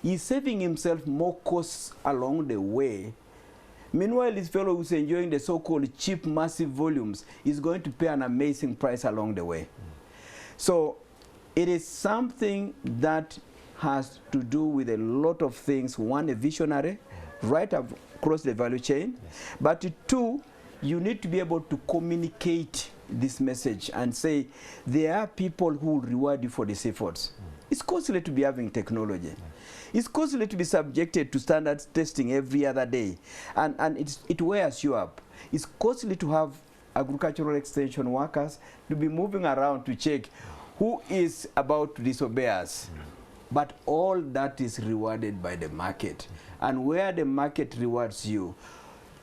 He's saving himself more costs along the way. Meanwhile, this fellow who's enjoying the so-called cheap, massive volumes is going to pay an amazing price along the way. So it is something that has to do with a lot of things. One, a visionary, right across the value chain. But 2, you need to be able to communicate this message and say, there are people who will reward you for these efforts. It's costly to be having technology. It's costly to be subjected to standards testing every other day. And it wears you up. It's costly to have agricultural extension workers to be moving around to check who is about to disobey us. But all that is rewarded by the market. And where the market rewards you,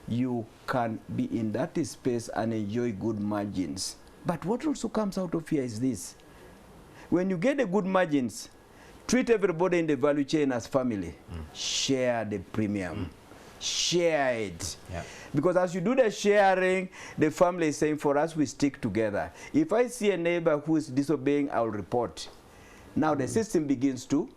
you can be in that space and enjoy good margins. But what also comes out of here is this. When you get the good margins, treat everybody in the value chain as family. Share the premium. Share it. Because as you do the sharing, the family is saying, for us, we stick together. If I see a neighbor who is disobeying, I'll report. Now the system begins to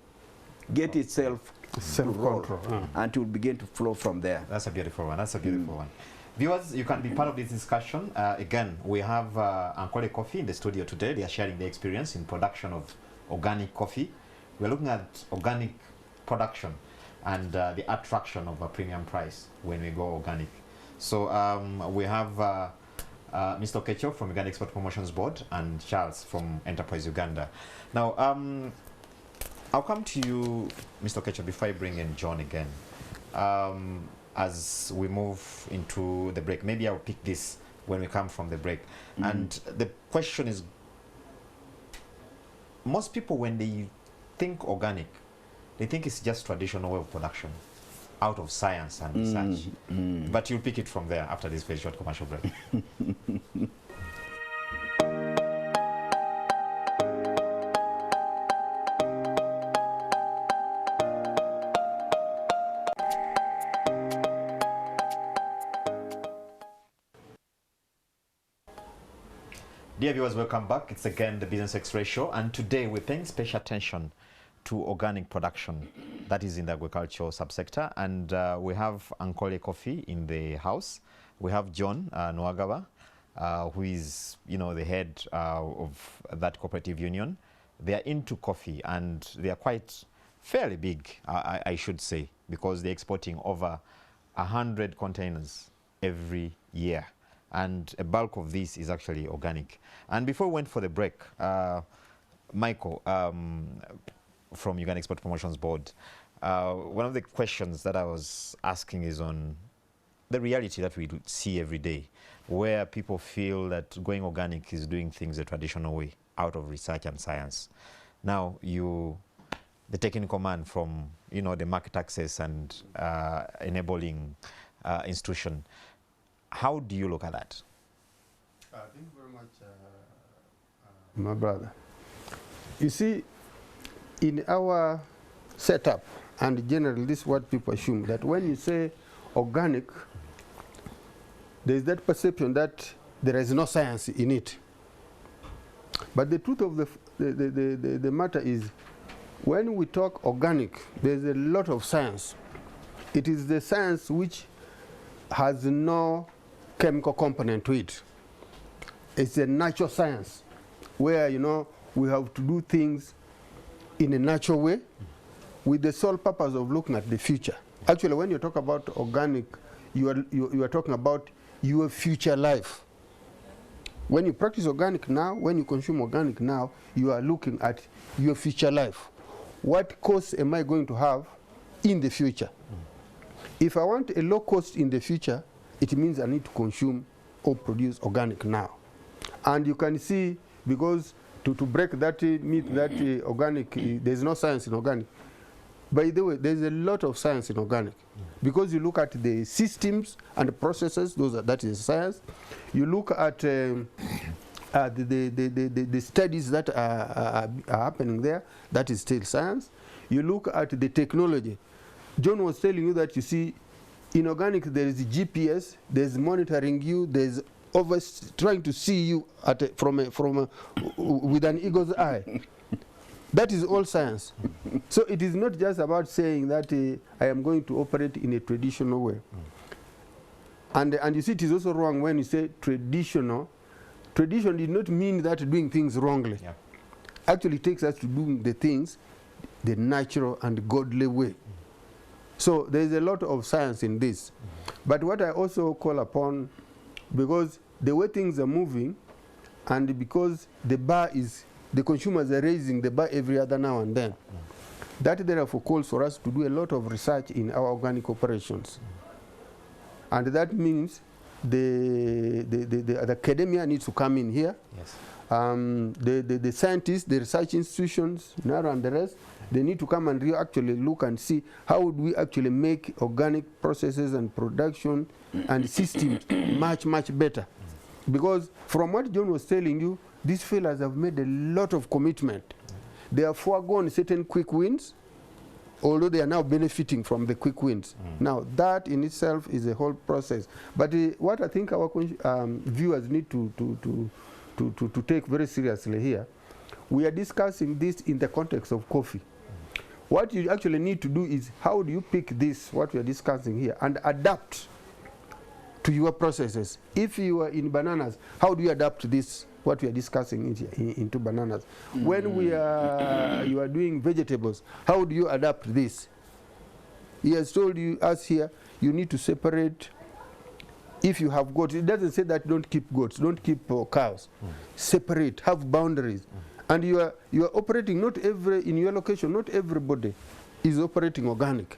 get itself self-control, and it will begin to flow from there. That's a beautiful one. That's a beautiful one. Viewers, you can be part of this discussion. Again, we have Ankole Coffee in the studio today. They are sharing their experience in production of organic coffee. We're looking at organic production and the attraction of a premium price when we go organic. So we have Mr. Okecho from Uganda Export Promotions Board and Charles from Enterprise Uganda. Now, I'll come to you, Mr. Okecho, before I bring in John again. As we move into the break, maybe I'll pick this when we come from the break. And the question is most people, when they think organic, they think it's just traditional way of production, out of science and research. But you'll pick it from there after this very short commercial break. Dear viewers, welcome back. It's again the Business X-Ray Show, and today we're paying special attention to organic production that is in the agricultural subsector. And we have Ankole Coffee in the house. We have John Nwagaba, who is, the head of that cooperative union. They are into coffee, and they are quite fairly big, I should say, because they're exporting over 100 containers every year. And a bulk of this is actually organic. And before we went for the break, Michael from Uganda Export Promotions Board, one of the questions that I was asking is on the reality that we see every day, where people feel that going organic is doing things the traditional way, out of research and science. Now, the technical man from, the market access and enabling institution, how do you look at that? Thank you very much, my brother. You see, in our setup, and generally this is what people assume, that when you say organic, there is that perception that there is no science in it. But the truth of the matter is, when we talk organic, there is a lot of science. It is the science which has no chemical component to it. It's a natural science where, we have to do things in a natural way with the sole purpose of looking at the future. Actually, when you talk about organic, you are talking about your future life. When you practice organic now, when you consume organic now, you are looking at your future life. What cost am I going to have in the future? If I want a low cost in the future, it means I need to consume or produce organic now. And you can see, because to break that myth that organic, there's no science in organic. By the way, there's a lot of science in organic. Because you look at the systems and processes, that is science. You look at the studies that are happening there, that is still science. You look at the technology. John was telling you that, you see, in organic there is GPS, there's monitoring you, there's trying to see you with an eagle's eye. That is all science. So it is not just about saying that I am going to operate in a traditional way. And you see, it is also wrong when you say traditional. Tradition did not mean that doing things wrongly. Yeah. Actually, it takes us to doing the things the natural and godly way. So there is a lot of science in this. But what I also call upon, because the way things are moving, and because the consumers are raising the bar every other now and then, that therefore calls for us to do a lot of research in our organic operations. And that means the academia needs to come in here. Yes. The scientists, the research institutions, NARA and the rest, they need to come and actually look and see how would we actually make organic processes and production and systems much, much better. Because from what John was telling you, these fellas have made a lot of commitment. They have foregone certain quick wins, although they are now benefiting from the quick wins. Now, that in itself is a whole process. But what I think our viewers need to take very seriously here, we are discussing this in the context of coffee. What you actually need to do is, how do you pick this, what we are discussing here, and adapt to your processes? If you are in bananas, how do you adapt this, what we are discussing into bananas? When you are doing vegetables, how do you adapt this? He has told us here, you need to separate. If you have goats, it doesn't say that don't keep goats, don't keep cows. Separate, have boundaries. And you are operating, in your location, not everybody is operating organic.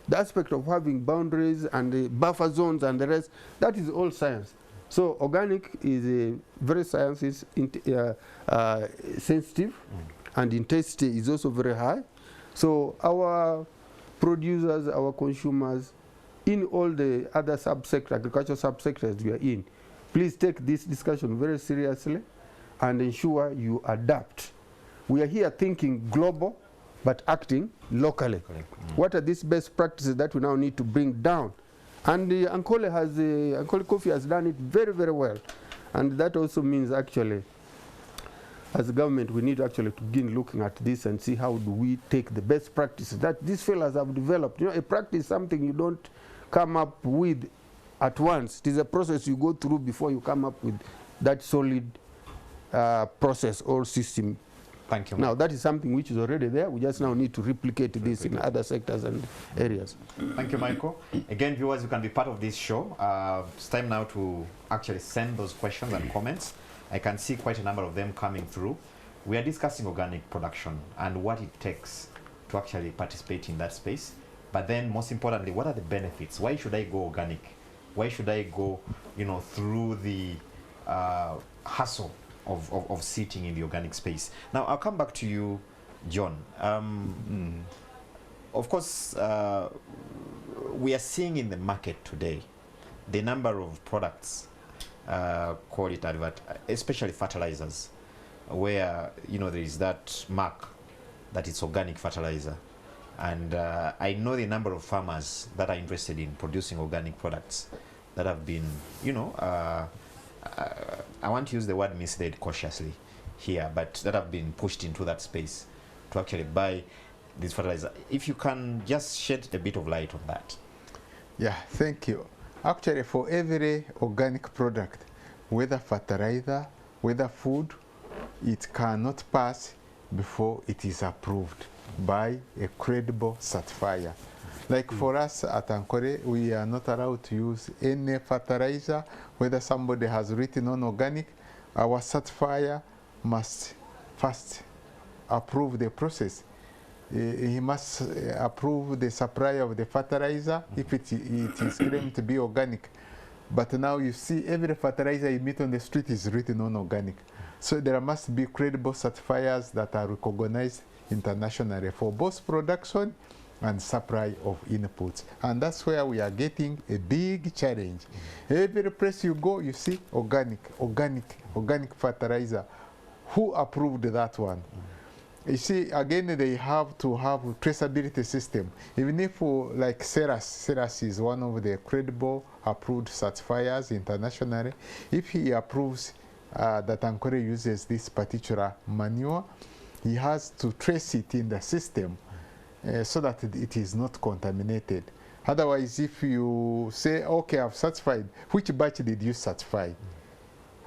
The aspect of having boundaries and the buffer zones and the rest, that is all science. So organic is a very science sensitive, and intensity is also very high. So our producers, our consumers, in all the other subsectors, agricultural subsectors we are in, please take this discussion very seriously and ensure you adapt. We are here thinking global, but acting locally. What are these best practices that we now need to bring down? And Ankole Coffee has done it very, very well. And that also means actually, as a government, we need actually to begin looking at this and see how do we take the best practices that these fellas have developed. You know, a practice is something you don't come up with at once. It is a process you go through before you come up with that solid process or system. Thank you. Now, that is something which is already there. We just now need to replicate this in other sectors and areas. Thank you, Michael. Again, viewers, you can be part of this show. It's time now to actually send those questions and comments. I can see quite a number of them coming through. We are discussing organic production and what it takes to actually participate in that space. But then, most importantly, what are the benefits? Why should I go organic? Why should I go, you know, through the hassle of sitting in the organic space? Now, I'll come back to you, John. Of course, we are seeing in the market today the number of products, call it especially fertilizers, where, you know, there is that mark that it's organic fertilizer. And I know the number of farmers that are interested in producing organic products that have been, you know, I want to use the word misled cautiously here, but that have been pushed into that space to actually buy this fertilizer. If you can just shed a bit of light on that. Yeah, thank you. Actually, for every organic product, whether fertilizer, whether food, it cannot pass before it is approved by a credible certifier. Like for us at Ankole, we are not allowed to use any fertilizer, whether somebody has written on organic. Our certifier must first approve the process. He must approve the supply of the fertilizer if it is claimed to be organic. But now you see every fertilizer you meet on the street is written on organic. So there must be credible certifiers that are recognized internationally for both production and supply of inputs. And that's where we are getting a big challenge. Every place you go, you see organic fertilizer. Who approved that one? You see, again, they have to have a traceability system. Even if, like Ceras is one of the credible approved certifiers internationally, if he approves that Ankole uses this particular manure, he has to trace it in the system so that it is not contaminated. Otherwise, if you say, okay, I've certified, which batch did you certify?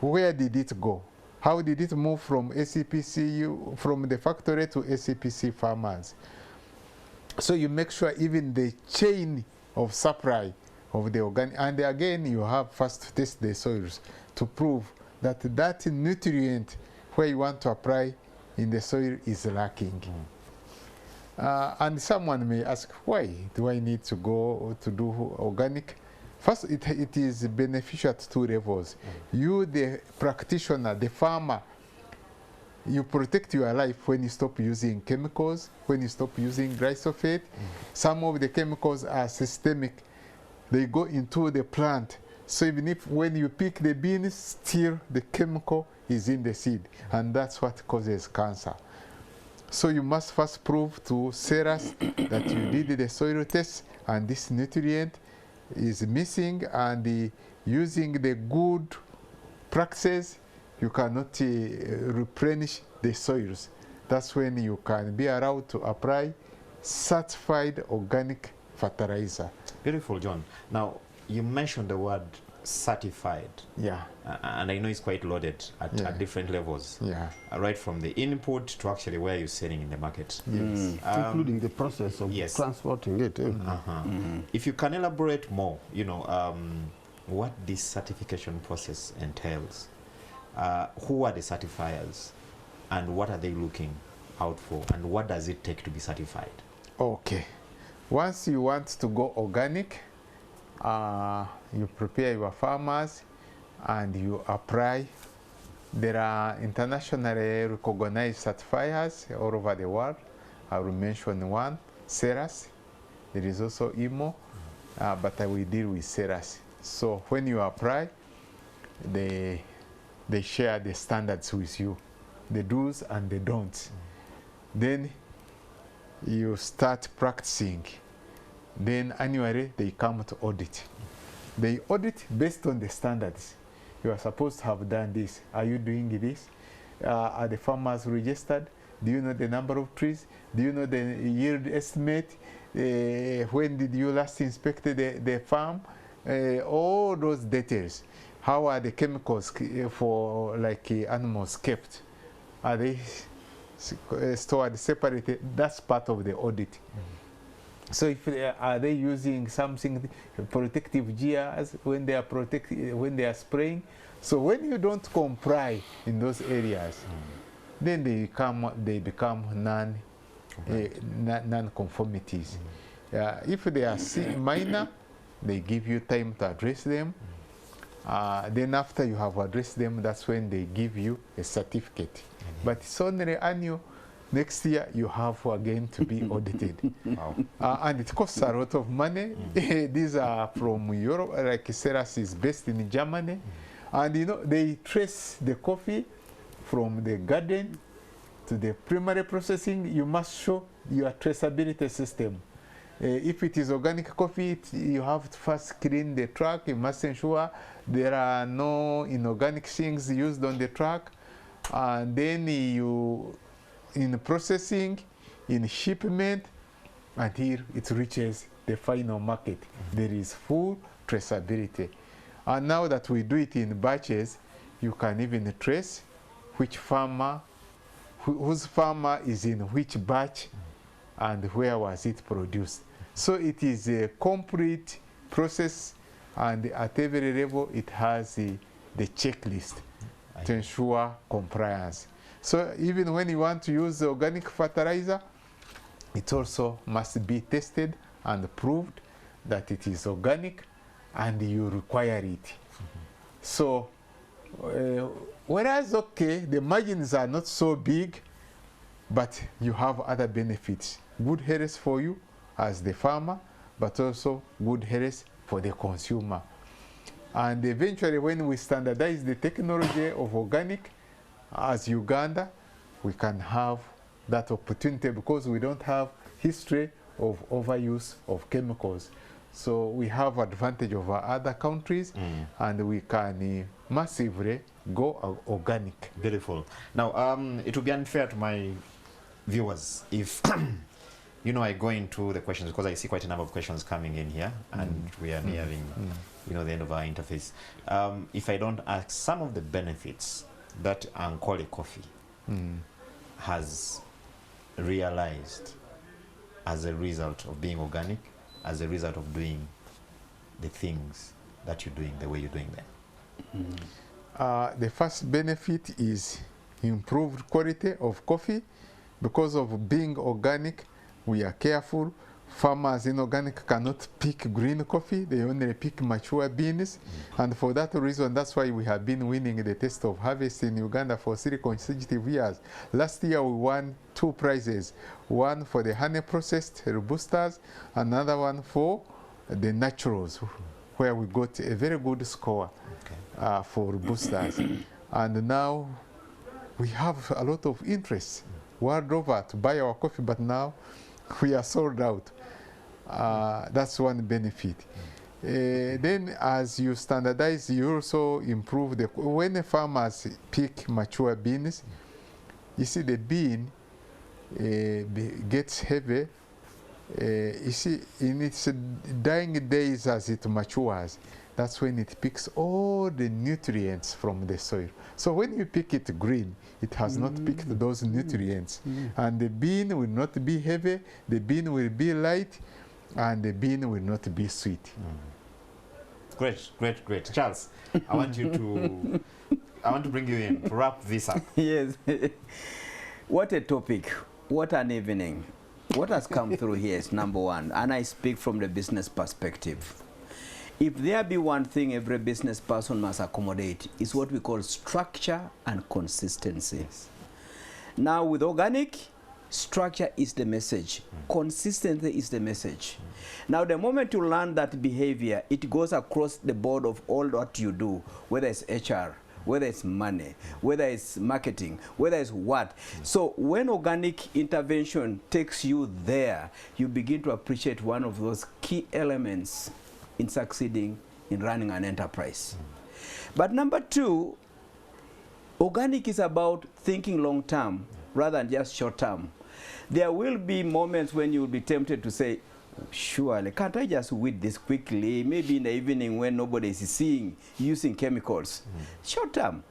Where did it go? How did it move from ACPC, from the factory to ACPC farmers? So you make sure even the chain of supply of the organic, and again, you have first to test the soils to prove that that nutrient where you want to apply in the soil is lacking. And someone may ask, why do I need to go to do organic? First, it is beneficial at two levels. You, the practitioner, the farmer, you protect your life when you stop using chemicals, when you stop using glyphosate. Some of the chemicals are systemic. They go into the plant. So even if when you pick the beans, still the chemical is in the seed. And that's what causes cancer. So you must first prove to Ceras that you did the soil test and this nutrient is missing, and using the good practices, you cannot replenish the soils. That's when you can be allowed to apply certified organic fertilizer. Beautiful, John. Now, you mentioned the word certified. Yeah. And I know it's quite loaded at different levels. Yeah. Right from the input to actually where you're selling in the market. Yes. Including the process of transporting it. If you can elaborate more, you know, what this certification process entails. Who are the certifiers and what are they looking out for, and what does it take to be certified? Okay. Once you want to go organic, you prepare your farmers and you apply There are internationally recognized certifiers all over the world. I will mention one, CERAS. There is also IMO, but I will deal with CERAS. So when you apply, they share the standards with you, the do's and the don'ts. Then you start practicing. Then annually they come to audit. They audit based on the standards. You are supposed to have done this. Are you doing this? Are the farmers registered? Do you know the number of trees? Do you know the yield estimate? When did you last inspect the farm? All those details. How are the chemicals for animals kept? Are they stored separated? That's part of the audit. So if are they using something protective gears when they are spraying? So when you don't comply in those areas, then they become non-conformities. If they are minor, they give you time to address them. Then after you have addressed them, that's when they give you a certificate. But it's only annual. Next year, you have again to be audited. Wow. And it costs a lot of money. These are from Europe, like CERAS is based in Germany. And you know, they trace the coffee from the garden to the primary processing. You must show your traceability system. If it is organic coffee, you have to first clean the truck. You must ensure there are no inorganic things used on the truck. And then in processing, in shipment, until it reaches the final market. There is full traceability. And now that we do it in batches, you can even trace which farmer, whose farmer is in which batch, and where was it produced. So it is a complete process, and at every level it has the checklist to ensure compliance. So even when you want to use the organic fertilizer, it also must be tested and proved that it is organic and you require it. So whereas, okay, the margins are not so big, but you have other benefits. Good health for you as the farmer, but also good health for the consumer. And eventually when we standardize the technology of organic, as Uganda, we can have that opportunity because we don't have history of overuse of chemicals. So we have advantage over other countries, and we can massively go organic. Beautiful. Now, it would be unfair to my viewers if you know I go into the questions, because I see quite a number of questions coming in here, and we are nearing you know, the end of our interface. If I don't ask some of the benefits that Ankole Coffee has realized as a result of being organic, as a result of doing the things that you're doing the way you're doing them. The first benefit is improved quality of coffee. Because of being organic, we are careful. Farmers in organic cannot pick green coffee, they only pick mature beans. And for that reason, that's why we have been winning the Taste of Harvest in Uganda for 3 consecutive years. Last year we won 2 prizes, one for the honey processed Robustas, another one for the naturals, where we got a very good score for Robustas. And now we have a lot of interest world over to buy our coffee, but now we are sold out. That's one benefit. Then as you standardize, you also improve the, when the farmers pick mature beans, you see the bean gets heavy. You see, in its dying days as it matures, that's when it picks all the nutrients from the soil. So when you pick it green, it has not picked those nutrients. And the bean will not be heavy, the bean will be light, and the bean will not be sweet. Great, great, great. Charles, I want to bring you in to wrap this up. Yes. What a topic. What an evening. What has come through here is number one, and I speak from the business perspective. If there be one thing every business person must accommodate, is what we call structure and consistency. Yes. Now with organic, structure is the message. Consistency is the message. Now the moment you learn that behavior, it goes across the board of all what you do, whether it's HR, whether it's money, whether it's marketing, whether it's what. So when organic intervention takes you there, you begin to appreciate one of those key elements in succeeding in running an enterprise. But number two, organic is about thinking long term rather than just short term. There will be moments when you will be tempted to say, surely, can't I just weed this quickly, maybe in the evening when nobody is seeing, using chemicals. Short term.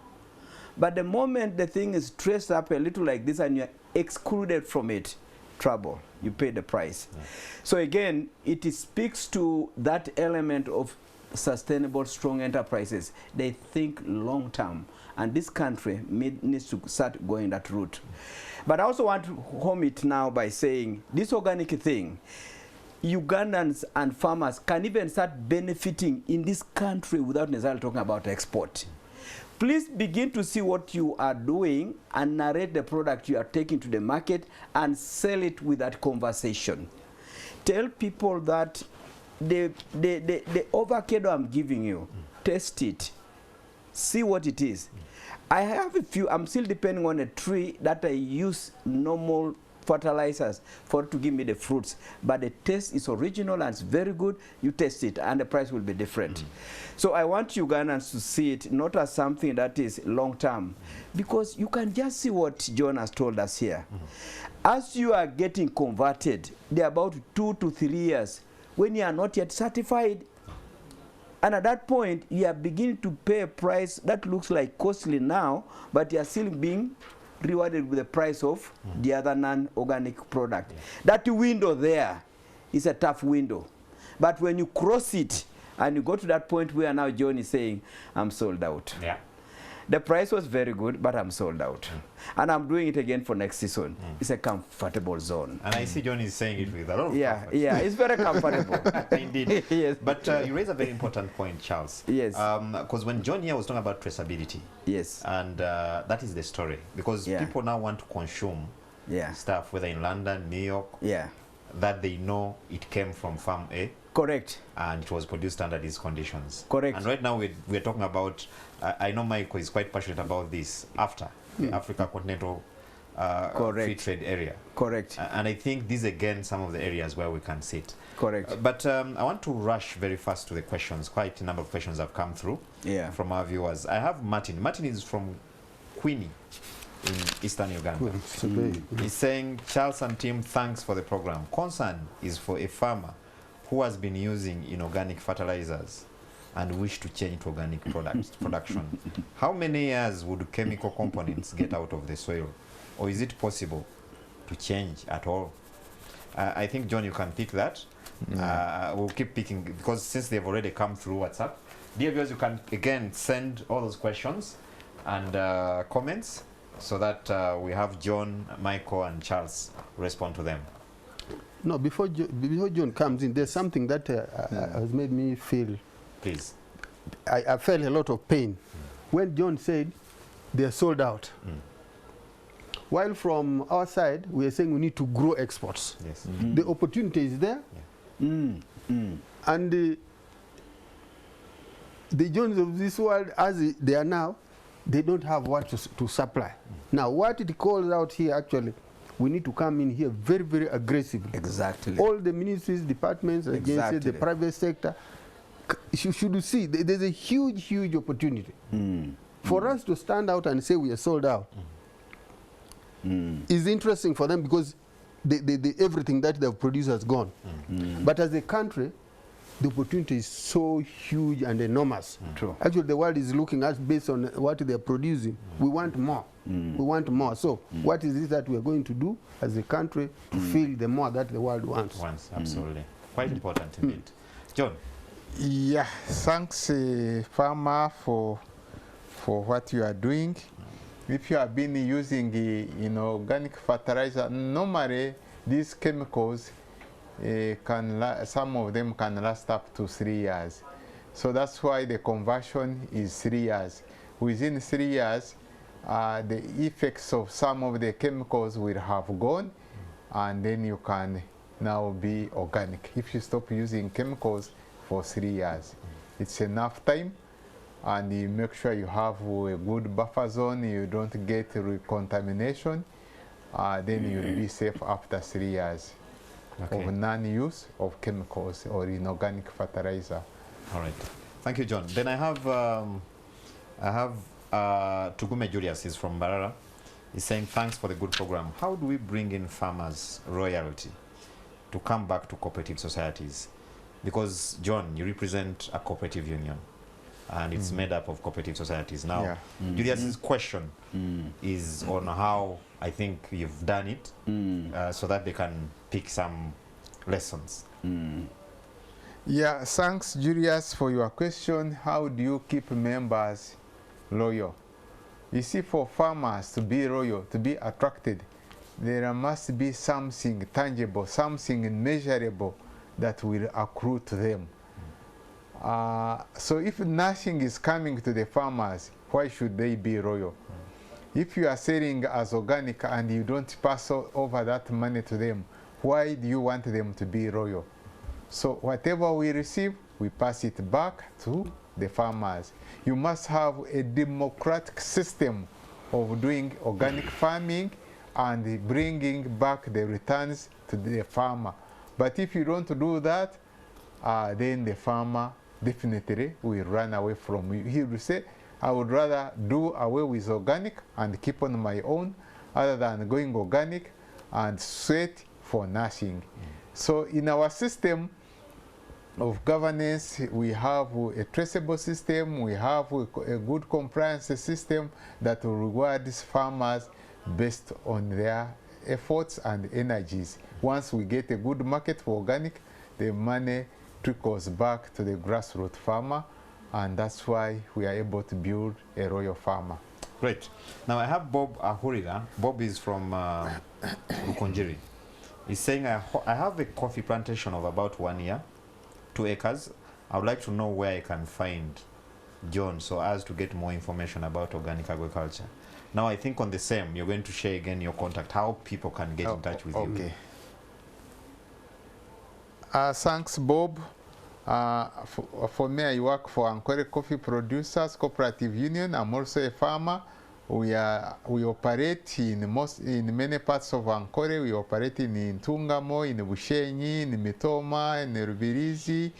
But the moment the thing is traced up a little like this and you're excluded from it, trouble. You pay the price. So again, it speaks to that element of sustainable, strong enterprises. They think long term. And this country needs to start going that route. But I also want to home it now by saying this organic thing, Ugandans and farmers can even start benefiting in this country without necessarily talking about export. Please begin to see what you are doing and narrate the product you are taking to the market and sell it with that conversation. Tell people that the avocado I'm giving you, test it, see what it is. I have a few, I'm still depending on a tree that I use normal fertilizers for it to give me the fruits, but the taste is original and it's very good. You taste it and the price will be different. So I want Ugandans to see it not as something that is long term, because you can just see what John has told us here. As you are getting converted, they're about 2 to 3 years when you are not yet certified. And at that point, you are beginning to pay a price that looks like costly now, but you are still being rewarded with the price of the other non-organic product. That window there is a tough window. But when you cross it and you go to that point where now John is saying, I'm sold out. Yeah. The price was very good, but I'm sold out. And I'm doing it again for next season. It's a comfortable zone. And I see John is saying it with a lot of comfort. Yeah, it's very comfortable. Indeed. Yes. But you raise a very important point, Charles. Yes. Because when John here was talking about traceability, Yes. and that is the story. Because people now want to consume stuff, whether in London, New York, that they know it came from farm A. Correct. And it was produced under these conditions. Correct. And right now we're talking about, I know Michael is quite passionate about this, after the Africa Continental Free Trade Area. Correct. And I think these again some of the areas where we can sit. Correct. But I want to rush very fast to the questions. Quite a number of questions have come through from our viewers. I have Martin. Martin is from Queenie in Eastern Uganda. He's saying, Charles and team, thanks for the program. Concern is for a farmer who has been using inorganic fertilizers and wish to change to organic production. How many years would chemical components get out of the soil? Or is it possible to change at all? I think, John, you can pick that. We'll keep picking, because since they've already come through WhatsApp. Dear viewers, you can again send all those questions and comments so that we have John, Michael, and Charles respond to them. No, before John comes in, there's something that has made me feel. Please. I felt a lot of pain when John said they're sold out. While from our side, we are saying we need to grow exports. Yes. The opportunity is there. And the Jones of this world, as they are now, they don't have what to supply. Now, what it calls out here, actually, we need to come in here very, very aggressively. Exactly. All the ministries, departments, agencies, the private sector, should see there's a huge, huge opportunity. For us to stand out and say we are sold out is interesting for them, because everything that they've produced has gone. But as a country, the opportunity is so huge and enormous. True. Actually, the world is looking at us based on what they're producing. We want more. We want more. So what is it that we are going to do as a country to fill the more that the world wants? Absolutely. Quite important indeed. John? Yeah, thanks, farmer, for what you are doing. If you have been using organic fertilizer, normally these chemicals some of them can last up to 3 years. So that's why the conversion is 3 years. Within 3 years, the effects of some of the chemicals will have gone, and then you can now be organic. If you stop using chemicals for 3 years, it's enough time, and you make sure you have a good buffer zone, you don't get recontamination, then you'll be safe after 3 years of non-use of chemicals or inorganic fertilizer. All right. Thank you, John. Then I have Tugume Julius is from Barara. He's saying, thanks for the good program. How do we bring in farmers' royalty to come back to cooperative societies? Because, John, you represent a cooperative union, and it's made up of cooperative societies. Now, Julius's question is on how I think you've done it so that they can pick some lessons. Yeah, thanks, Julius, for your question. How do you keep members loyal? You see, for farmers to be loyal, to be attracted, there must be something tangible, something measurable that will accrue to them. So if nothing is coming to the farmers, why should they be loyal? If you are selling as organic and you don't pass over that money to them, why do you want them to be loyal? So whatever we receive, we pass it back to the farmers. You must have a democratic system of doing organic farming and bringing back the returns to the farmer. But if you don't do that, then the farmer definitely will run away from you. He will say, I would rather do away with organic and keep on my own, other than going organic and sweat for nothing. So in our system of governance, we have a traceable system, we have a good compliance system that will reward these farmers based on their efforts and energies. Once we get a good market for organic, the money trickles back to the grassroots farmer, and that's why we are able to build a royal farmer. Great. Now I have Bob Ahurira. Bob is from Rukonjiri. He's saying, I have a coffee plantation of about 1 year, 2 acres. I would like to know where I can find John so as to get more information about organic agriculture. Now I think on the same, you're going to share again your contact, how people can get in touch with you. Okay. Thanks, Bob. For me, I work for Ankwere Coffee Producers Cooperative Union. I'm also a farmer. We operate in many parts of Ankwere. We operate in Tungamo, in Bushenyi, in Mitoma, in Rubirizi,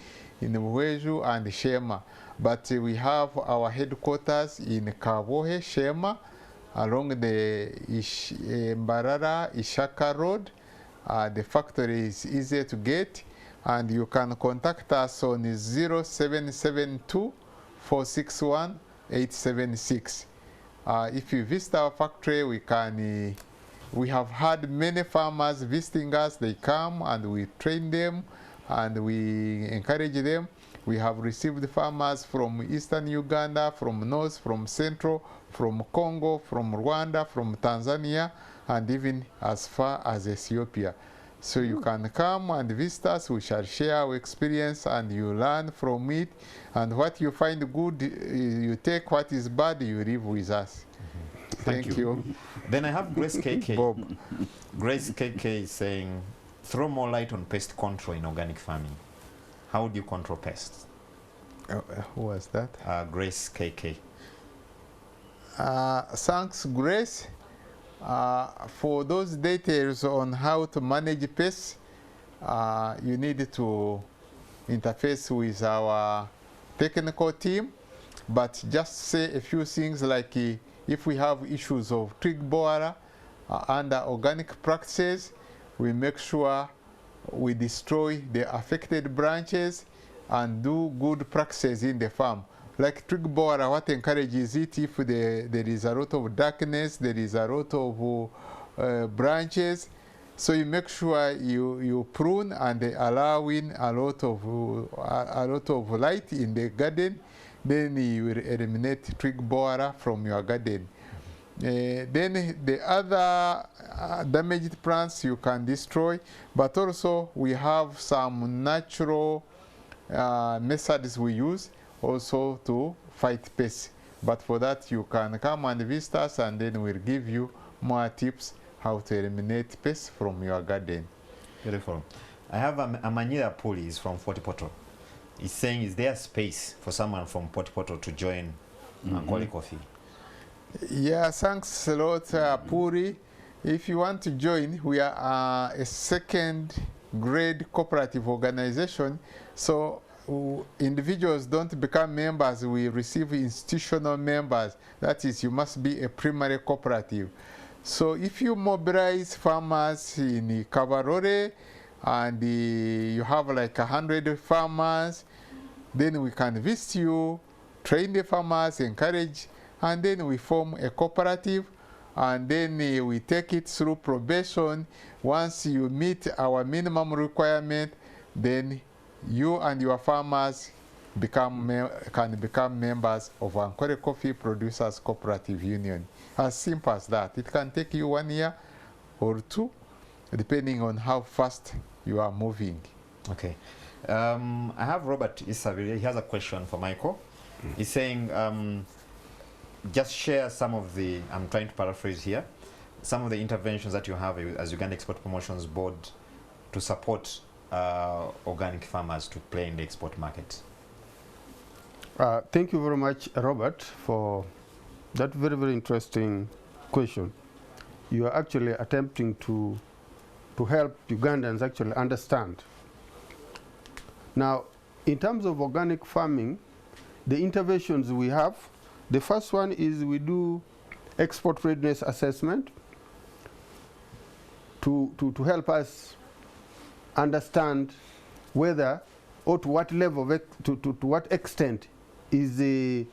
in Buweju, and Shema. But we have our headquarters in Kabohe, Shema, along the Mbarara Ishaka Road. The factory is easy to get, and you can contact us on 0772 461 876. If you visit our factory, we have had many farmers visiting us. They come and we train them and we encourage them. We have received farmers from Eastern Uganda, from North, from Central, from Congo, from Rwanda, from Tanzania, and even as far as Ethiopia. So you can come and visit us. We shall share our experience and you learn from it. And what you find good, you take. What is bad, you live with us. Thank you. Then I have Grace KK. Bob. Grace KK is saying, throw more light on pest control in organic farming. How do you control pests? Who was that? Grace KK. Thanks, Grace. For those details on how to manage pests, you need to interface with our technical team. But just say a few things like if we have issues of twig borer under organic practices, we make sure we destroy the affected branches and do good practices in the farm. Like twig borer, what encourages it if there is a lot of darkness, there is a lot of branches. So you make sure you prune and allow in a lot of light in the garden. Then you will eliminate twig borer from your garden. Then the other damaged plants you can destroy, but also we have some natural methods we use. also to fight pests. But for that, you can come and visit us, and then we'll give you more tips how to eliminate pests from your garden. Beautiful. I have Amanyira Puli is from Fort Portal. He's saying, is there space for someone from Port Portal to join Macaulay Coffee? Yeah, thanks a lot, Puri. If you want to join, we are a second grade cooperative organization. So individuals don't become members, we receive institutional members. That is, you must be a primary cooperative. So if you mobilize farmers in Kabarore and you have like 100 farmers, then we can visit you, train the farmers, encourage, and then we form a cooperative, and then we take it through probation. Once you meet our minimum requirement, then you and your farmers can become members of Ankole Coffee Producers Cooperative Union. As simple as that. It can take you 1 year or 2, depending on how fast you are moving. Okay. I have Robert Isaville. He has a question for Michael. He's saying, just share some of the, I'm trying to paraphrase here, some of the interventions that you have as Uganda Export Promotions Board to support organic farmers to play in the export market. Thank you very much, Robert, for that very, very interesting question. You are actually attempting to help Ugandans actually understand. Now, in terms of organic farming, the interventions we have, the first one is we do export readiness assessment to help us understand whether or to what level, to what extent is the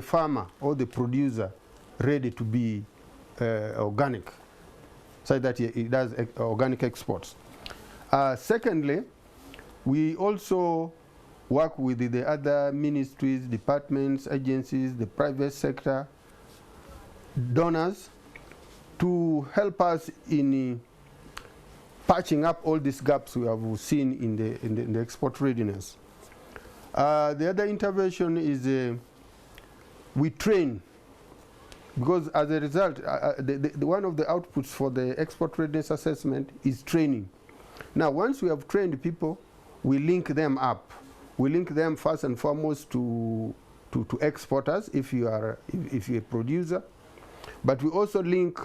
farmer or the producer ready to be organic, so that he does organic exports. Secondly, we also work with the other ministries, departments, agencies, the private sector, donors, to help us in patching up all these gaps we have seen in the export readiness. The other intervention is we train, because as a result, one of the outputs for the export readiness assessment is training. Now, once we have trained people, we link them up. We link them first and foremost to exporters if you're a producer, but we also link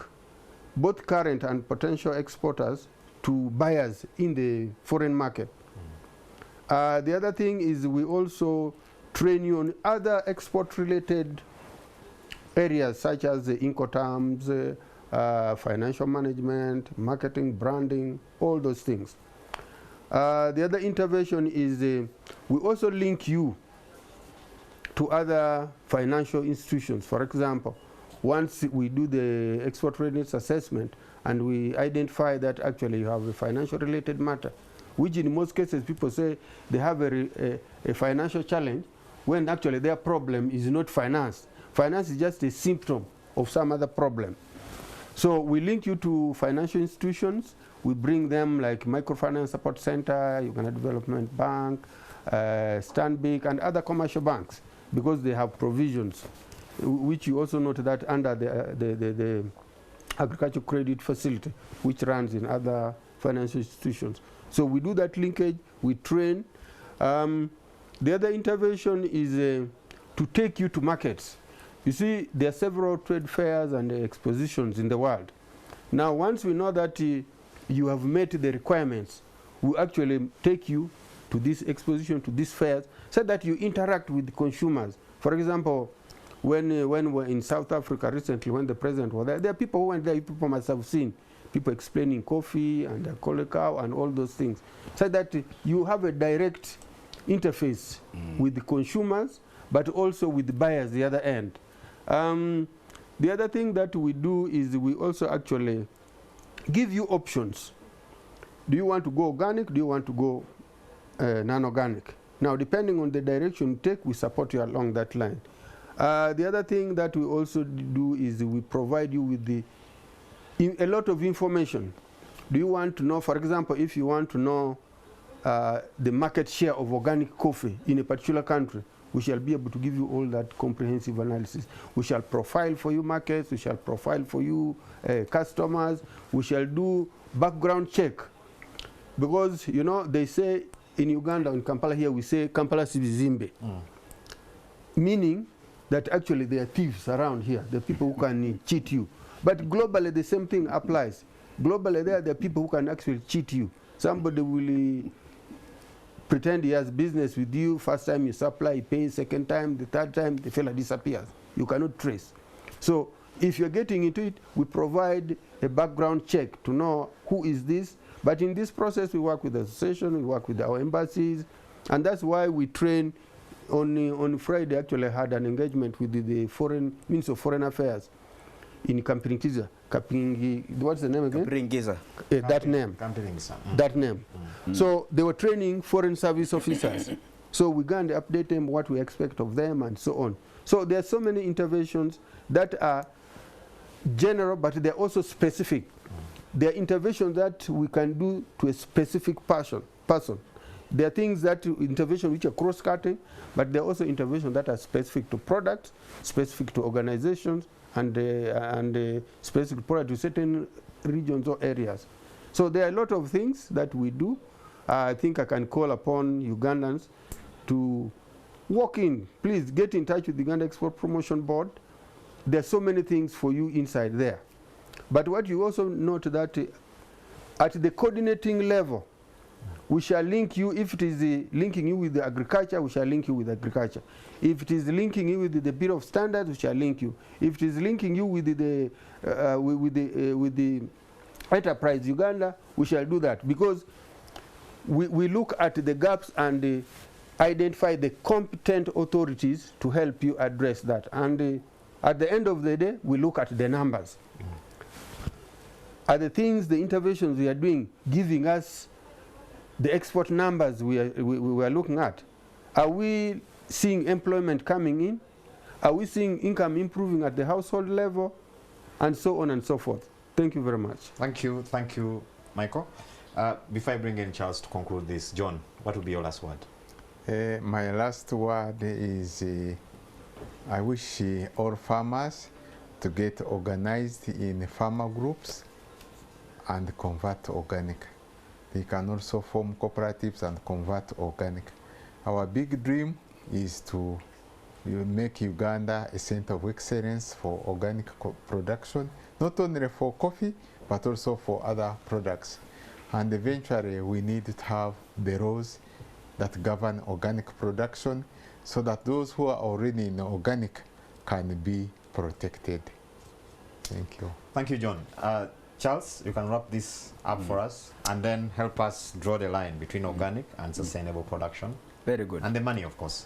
both current and potential exporters to buyers in the foreign market. The other thing is we also train you on other export-related areas such as the Incoterms, financial management, marketing, branding, all those things. The other intervention is we also link you to other financial institutions. For example, once we do the export readiness assessment and we identify that actually you have a financial related matter, which in most cases people say they have a financial challenge, when actually their problem is not finance. Finance is just a symptom of some other problem. So we link you to financial institutions. We bring them like Microfinance Support Center, Uganda Development Bank, Stanbic, and other commercial banks, because they have provisions, which you also note that under the agricultural credit facility, which runs in other financial institutions. So we do that linkage, we train. The other intervention is to take you to markets. You see, there are several trade fairs and expositions in the world. Now, once we know that you have met the requirements, we actually take you to this exposition, to these fairs, so that you interact with the consumers. For example, when we're in South Africa recently, when the president was there are people who went there, people must have seen people explaining coffee and cocoa and all those things, so that you have a direct interface with the consumers, but also with the buyers the other end. The other thing that we do is we also actually give you options. Do you want to go organic? Do you want to go non-organic? Now, depending on the direction you take, we support you along that line. The other thing that we also do is we provide you with a lot of information. Do you want to know, for example, if you want to know the market share of organic coffee in a particular country, we shall be able to give you all that comprehensive analysis. We shall profile for you markets, we shall profile for you customers, we shall do background check. Because, you know, they say in Uganda, in Kampala here, we say Kampala Sibizimbe. Meaning that actually there are thieves around here, the people who can cheat you. But globally, the same thing applies. Globally, there are people who can actually cheat you. Somebody will pretend he has business with you. First time you supply, he pays. Second time, the third time, the fella disappears. You cannot trace. So if you're getting into it, we provide a background check to know who is this. But in this process, we work with the association, we work with our embassies, and that's why we train. On Friday, actually, I had an engagement with the Minister of Foreign Affairs in Kampiringiza. What's the name again? Kampiringiza. That name. That name. So they were training foreign service officers. So we're going to update them what we expect of them and so on. So there are so many interventions that are general, but they're also specific. There are interventions that we can do to a specific person. There are things that intervention which are cross-cutting, but there are also interventions that are specific to products, specific to organizations, and specific product to certain regions or areas. So there are a lot of things that we do. I think I can call upon Ugandans to walk in. Please get in touch with the Uganda Export Promotion Board. There are so many things for you inside there. But what you also note that at the coordinating level, we shall link you. If it is linking you with the agriculture, we shall link you with agriculture. If it is linking you with the Bureau of Standards, we shall link you. If it is linking you with the Enterprise Uganda, we shall do that, because we look at the gaps and identify the competent authorities to help you address that. And at the end of the day, we look at the numbers. Are the things, the interventions we are doing, giving us the export numbers we are looking at? Are we seeing employment coming in? Are we seeing income improving at the household level? And so on and so forth. Thank you very much. Thank you, Michael. Before I bring in Charles to conclude this, John, what will be your last word? My last word is I wish all farmers to get organized in farmer groups and convert organic. They can also form cooperatives and convert organic. Our big dream is to make Uganda a center of excellence for organic production, not only for coffee, but also for other products. And eventually, we need to have the laws that govern organic production so that those who are already in organic can be protected. Thank you. Thank you, John. Charles, you can wrap this up for us and then help us draw the line between organic and sustainable production. Very good. And the money, of course.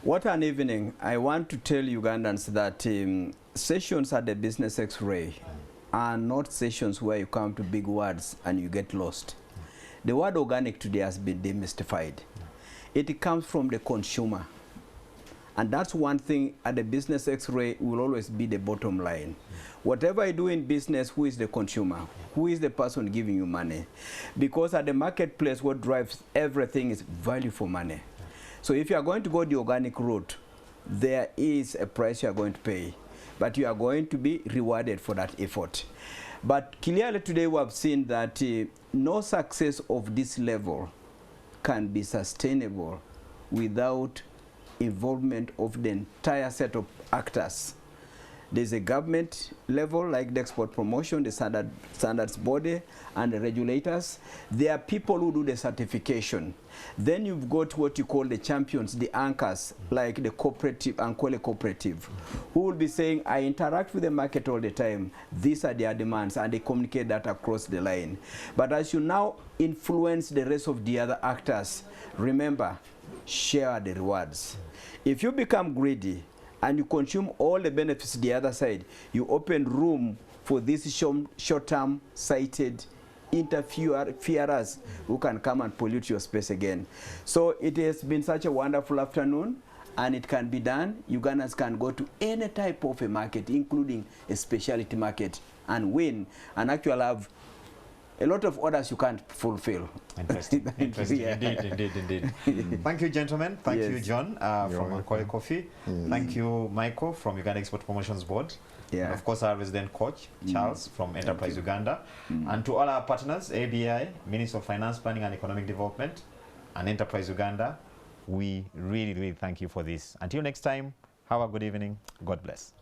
What an evening. I want to tell Ugandans that sessions at the Business X-ray are not sessions where you come to big words and you get lost. The word organic today has been demystified. It comes from the consumer. And that's one thing at the Business X-ray will always be the bottom line. Whatever you do in business, who is the consumer? Who is the person giving you money? Because at the marketplace, what drives everything is value for money. So if you are going to go the organic route, there is a price you are going to pay, but you are going to be rewarded for that effort. But clearly today we have seen that no success of this level can be sustainable without involvement of the entire set of actors. There's a government level like the export promotion, the standards body, and the regulators. There are people who do the certification. Then you've got what you call the champions, the anchors, like the cooperative, Ankwele cooperative, who will be saying, I interact with the market all the time. These are their demands, and they communicate that across the line. But as you now influence the rest of the other actors, remember, share the rewards. If you become greedy, and you consume all the benefits the other side, you open room for these short-term sighted interferers who can come and pollute your space again. So it has been such a wonderful afternoon, and it can be done. Ugandans can go to any type of a market, including a specialty market, and win, and actually have a lot of orders you can't fulfill. Interesting. Interesting. Yeah. Indeed. Thank you, gentlemen. Thank you, John, from Macaulay Coffee. Thank you, Michael, from Uganda Export Promotions Board. Yeah. And of course, our resident coach, Charles, from Enterprise Uganda. And to all our partners, ABI, Ministry of Finance, Planning and Economic Development, and Enterprise Uganda, we really, really thank you for this. Until next time, have a good evening. God bless.